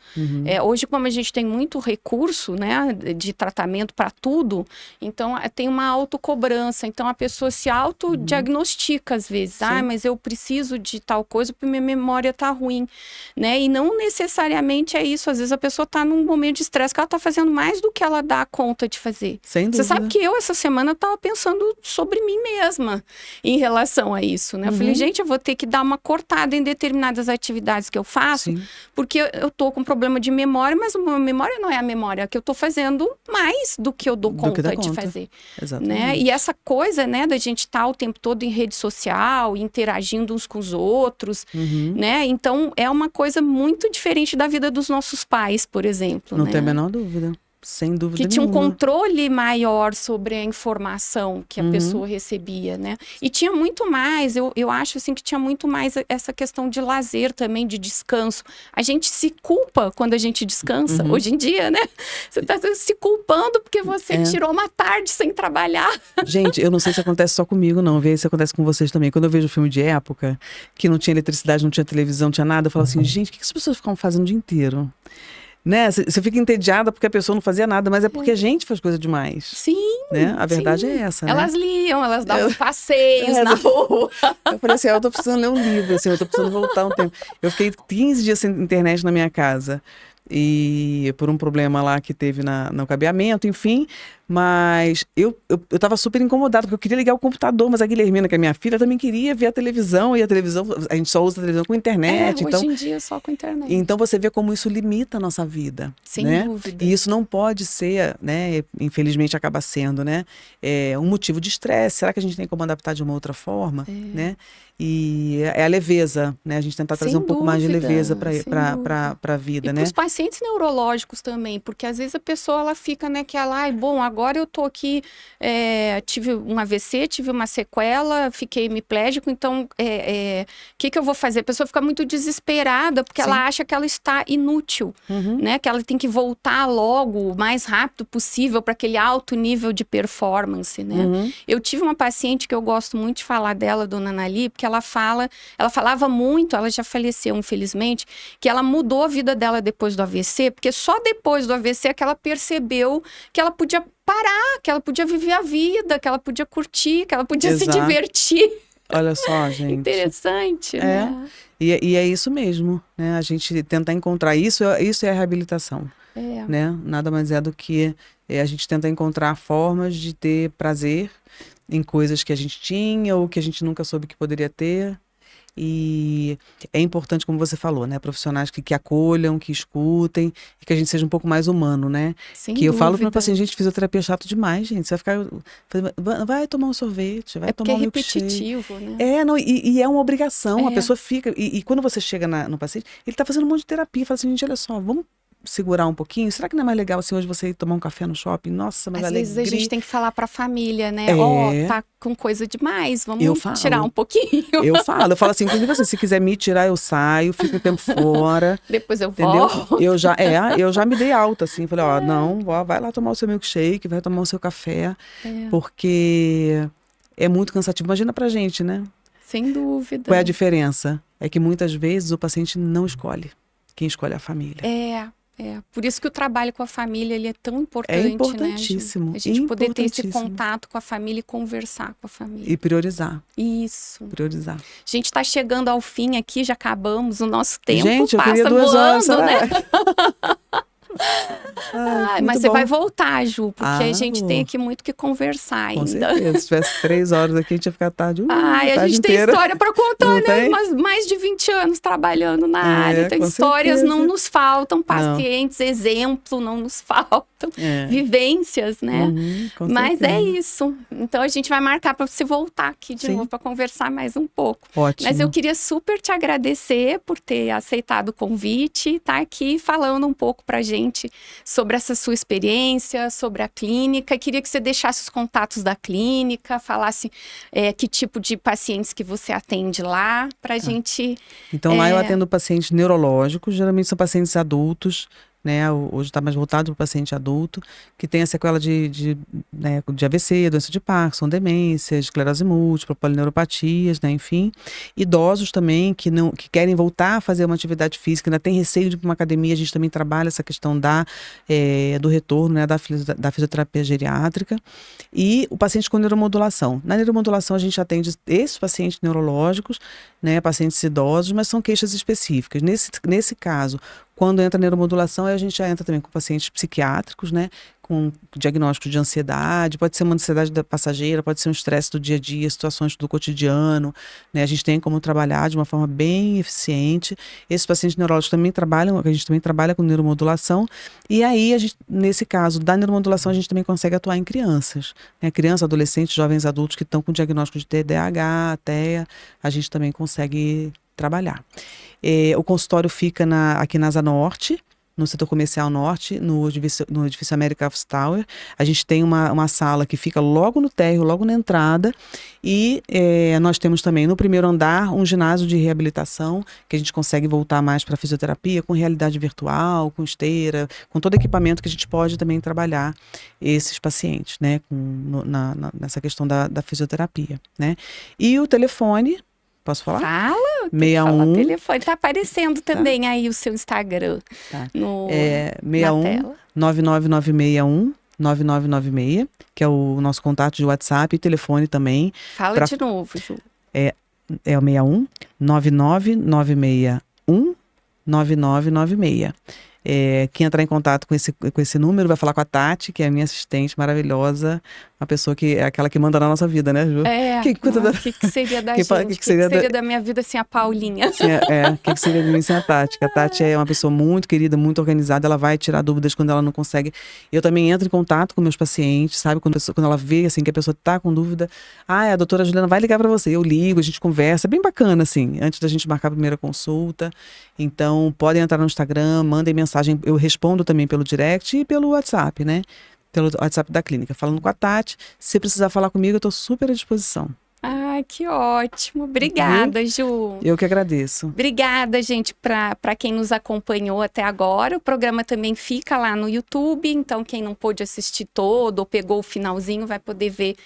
S1: Hoje, como a gente tem muito recurso, né, de tratamento para tudo, então tem uma autocobrança, então a pessoa se autodiagnostica às vezes, mas eu preciso de tal coisa porque minha memória tá ruim, né, e não necessariamente é isso, às vezes a pessoa tá num momento de estresse que ela tá fazendo mais do que ela dá conta de fazer.
S2: Sem dúvida.
S1: Você sabe que eu, essa semana, estava pensando sobre mim mesma em relação a isso, né? Eu falei, gente, eu vou ter que dar uma cortada em determinadas atividades que eu faço, porque eu tô com problema de memória, mas a minha memória não é a memória, que eu tô fazendo mais do que eu dou conta de fazer.
S2: Exatamente.
S1: Né? E essa coisa, né, da gente estar o tempo todo em rede social, interagindo uns com os outros, né? Então, é uma coisa muito diferente da vida dos nossos pais, por exemplo.
S2: Não
S1: né?
S2: tem a menor dúvida. Sem dúvida
S1: que tinha um
S2: nenhuma.
S1: controle maior sobre a informação que a pessoa recebia, né? E tinha muito mais, eu acho assim que tinha muito mais essa questão de lazer também, de descanso. A gente se culpa quando a gente descansa, hoje em dia, né? Você está se culpando porque você tirou uma tarde sem trabalhar.
S2: Gente, eu não sei se acontece só comigo, não. Vê se acontece com vocês também. Quando eu vejo filme de época, que não tinha eletricidade, não tinha televisão, não tinha nada, eu falo assim, gente, o que as pessoas ficam fazendo o dia inteiro? Né? Você fica entediada porque a pessoa não fazia nada, mas é porque a gente faz coisa demais.
S1: Sim.
S2: Né? A verdade é essa, né?
S1: Elas liam, elas davam passeios na rua.
S2: Eu falei assim, eu tô precisando ler um livro, assim, eu tô precisando voltar um tempo. Eu fiquei 15 dias sem internet na minha casa. E por um problema lá que teve no cabeamento, enfim. Mas eu tava super incomodada, porque eu queria ligar o computador, mas a Guilhermina, que é minha filha, também queria ver a televisão, e a televisão, a gente só usa a televisão com internet.
S1: Hoje em dia só com internet.
S2: Então você vê como isso limita a nossa vida.
S1: Sem
S2: né?
S1: dúvida.
S2: E isso não pode ser, né? Infelizmente acaba sendo, né? Um motivo de estresse. Será que a gente tem como adaptar de uma outra forma? Né? E é a leveza, né? A gente tentar trazer um pouco mais de leveza para a vida,
S1: e
S2: né?
S1: para os pacientes neurológicos também, porque às vezes a pessoa ela fica, né, que ela, ai, bom, agora eu tô aqui, tive um AVC, tive uma sequela, fiquei hemiplégico, então que eu vou fazer? A pessoa fica muito desesperada, porque ela acha que ela está inútil, né? Que ela tem que voltar logo, o mais rápido possível, para aquele alto nível de performance, né? Eu tive uma paciente que eu gosto muito de falar dela, dona Anali, porque ela falava muito, ela já faleceu, infelizmente, que ela mudou a vida dela depois do AVC, porque só depois do AVC é que ela percebeu que ela podia parar, que ela podia viver a vida, que ela podia curtir, que ela podia se divertir.
S2: Olha só, gente.
S1: Interessante, né?
S2: E é isso mesmo, né? A gente tentar encontrar isso é a reabilitação. Né? Nada mais é do que a gente tentar encontrar formas de ter prazer em coisas que a gente tinha ou que a gente nunca soube que poderia ter. E é importante, como você falou, né? Profissionais que acolham, que escutem e que a gente seja um pouco mais humano, né?
S1: Sem
S2: que eu
S1: dúvida.
S2: falo para o paciente, gente, fisioterapia é chato demais, gente. Você vai ficar... Vai tomar um sorvete, vai tomar um milkshake.
S1: É repetitivo, né?
S2: E é uma obrigação. A pessoa fica... E quando você chega no paciente, ele tá fazendo um monte de terapia. Fala assim, gente, olha só, vamos segurar um pouquinho? Será que não é mais legal assim hoje você ir tomar um café no shopping? Nossa, mas
S1: às
S2: alegria.
S1: vezes a gente tem que falar pra família, né? Tá com coisa demais, vamos tirar um pouquinho.
S2: Eu falo assim, inclusive assim, se quiser me tirar, eu saio, fico um tempo fora.
S1: Depois eu
S2: entendeu?
S1: volto.
S2: Eu já me dei alta, assim, falei, não, vai lá tomar o seu milkshake, vai tomar o seu café, porque é muito cansativo. Imagina pra gente, né?
S1: Sem dúvida.
S2: Qual é a diferença? É que muitas vezes o paciente não escolhe. Quem escolhe é a família.
S1: Por isso que o trabalho com a família ele é tão importante,
S2: é importantíssimo,
S1: né? A gente poder ter esse contato com a família e conversar com a família.
S2: E priorizar.
S1: Isso.
S2: Priorizar.
S1: A gente está chegando ao fim aqui, já acabamos o nosso tempo.
S2: Gente,
S1: passa
S2: eu queria 2 horas,
S1: voando, né? Mas você
S2: bom.
S1: vai voltar, Ju, porque a gente tem aqui muito que conversar ainda.
S2: Com certeza. Se tivesse 3 horas aqui, a gente ia ficar tarde.
S1: A gente tem história para contar, né? Mas mais de 20 anos trabalhando na área. Então, histórias não nos faltam, pacientes, exemplo não nos faltam, vivências, né? Mas é isso. Então, a gente vai marcar para você voltar aqui de novo para conversar mais um pouco.
S2: Ótimo.
S1: Mas eu queria super te agradecer por ter aceitado o convite e estar aqui falando um pouco pra gente sobre essa sua experiência, sobre a clínica. Queria que você deixasse os contatos da clínica, falasse que tipo de pacientes que você atende lá, pra gente...
S2: Então, lá eu atendo pacientes neurológicos, geralmente são pacientes adultos, né? Hoje está mais voltado para o paciente adulto, que tem a sequela de AVC, doença de Parkinson, demência, esclerose múltipla, polineuropatias, né? Enfim. Idosos também, que querem voltar a fazer uma atividade física, ainda tem receio de ir para uma academia, a gente também trabalha essa questão do retorno, né? Da fisioterapia geriátrica. E o paciente com neuromodulação. Na neuromodulação, a gente atende esses pacientes neurológicos, né? Pacientes idosos, mas são queixas específicas. Nesse caso, quando entra a neuromodulação, a gente já entra também com pacientes psiquiátricos, né? Com diagnóstico de ansiedade, pode ser uma ansiedade passageira, pode ser um estresse do dia a dia, situações do cotidiano, né? A gente tem como trabalhar de uma forma bem eficiente. Esses pacientes neurológicos também trabalham, a gente também trabalha com neuromodulação. E aí, nesse caso da neuromodulação, a gente também consegue atuar em crianças, né? Crianças, adolescentes, jovens adultos que estão com diagnóstico de TDAH, TEA, a gente também consegue trabalhar. O consultório fica aqui na Asa Norte, no setor comercial norte, no edifício America Office Tower. A gente tem uma sala que fica logo no térreo, logo na entrada. E nós temos também no primeiro andar um ginásio de reabilitação, que a gente consegue voltar mais para a fisioterapia, com realidade virtual, com esteira, com todo equipamento que a gente pode também trabalhar esses pacientes, né? Nessa questão da fisioterapia, né? E o telefone... Posso falar?
S1: Fala,
S2: 61.
S1: Telefone. Tá aparecendo também aí o seu Instagram.
S2: Tá.
S1: No,
S2: 61 99961 9996, que é o nosso contato de WhatsApp e telefone também.
S1: Fala de novo, Ju.
S2: É o 61 99961 9996. Quem entrar em contato com esse número vai falar com a Tati, que é a minha assistente maravilhosa, uma pessoa que é aquela que manda na nossa vida, né, Ju?
S1: Que seria da gente? Que seria da minha vida sem a Paulinha?
S2: Que seria de mim sem a Tati? Que a Tati é uma pessoa muito querida, muito organizada, ela vai tirar dúvidas quando ela não consegue. Eu também entro em contato com meus pacientes, sabe? Quando ela vê, assim, que a pessoa tá com dúvida, a doutora Juliana vai ligar para você. Eu ligo, a gente conversa, é bem bacana, assim, antes da gente marcar a primeira consulta. Então, podem entrar no Instagram, mandem mensagem, eu respondo também pelo direct e pelo WhatsApp, né? Pelo WhatsApp da clínica, falando com a Tati. Se precisar falar comigo, eu estou super à disposição.
S1: Ai, que ótimo. Obrigada, Ju.
S2: Eu que agradeço.
S1: Obrigada, gente, para quem nos acompanhou até agora. O programa também fica lá no YouTube, então quem não pôde assistir todo ou pegou o finalzinho vai poder ver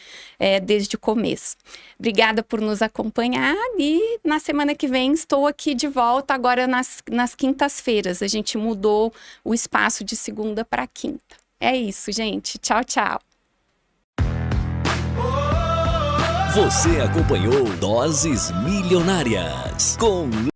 S1: desde o começo. Obrigada por nos acompanhar e na semana que vem estou aqui de volta, agora nas quintas-feiras. A gente mudou o espaço de segunda para quinta. É isso, gente. Tchau, tchau.
S3: Você acompanhou Doses Milionárias com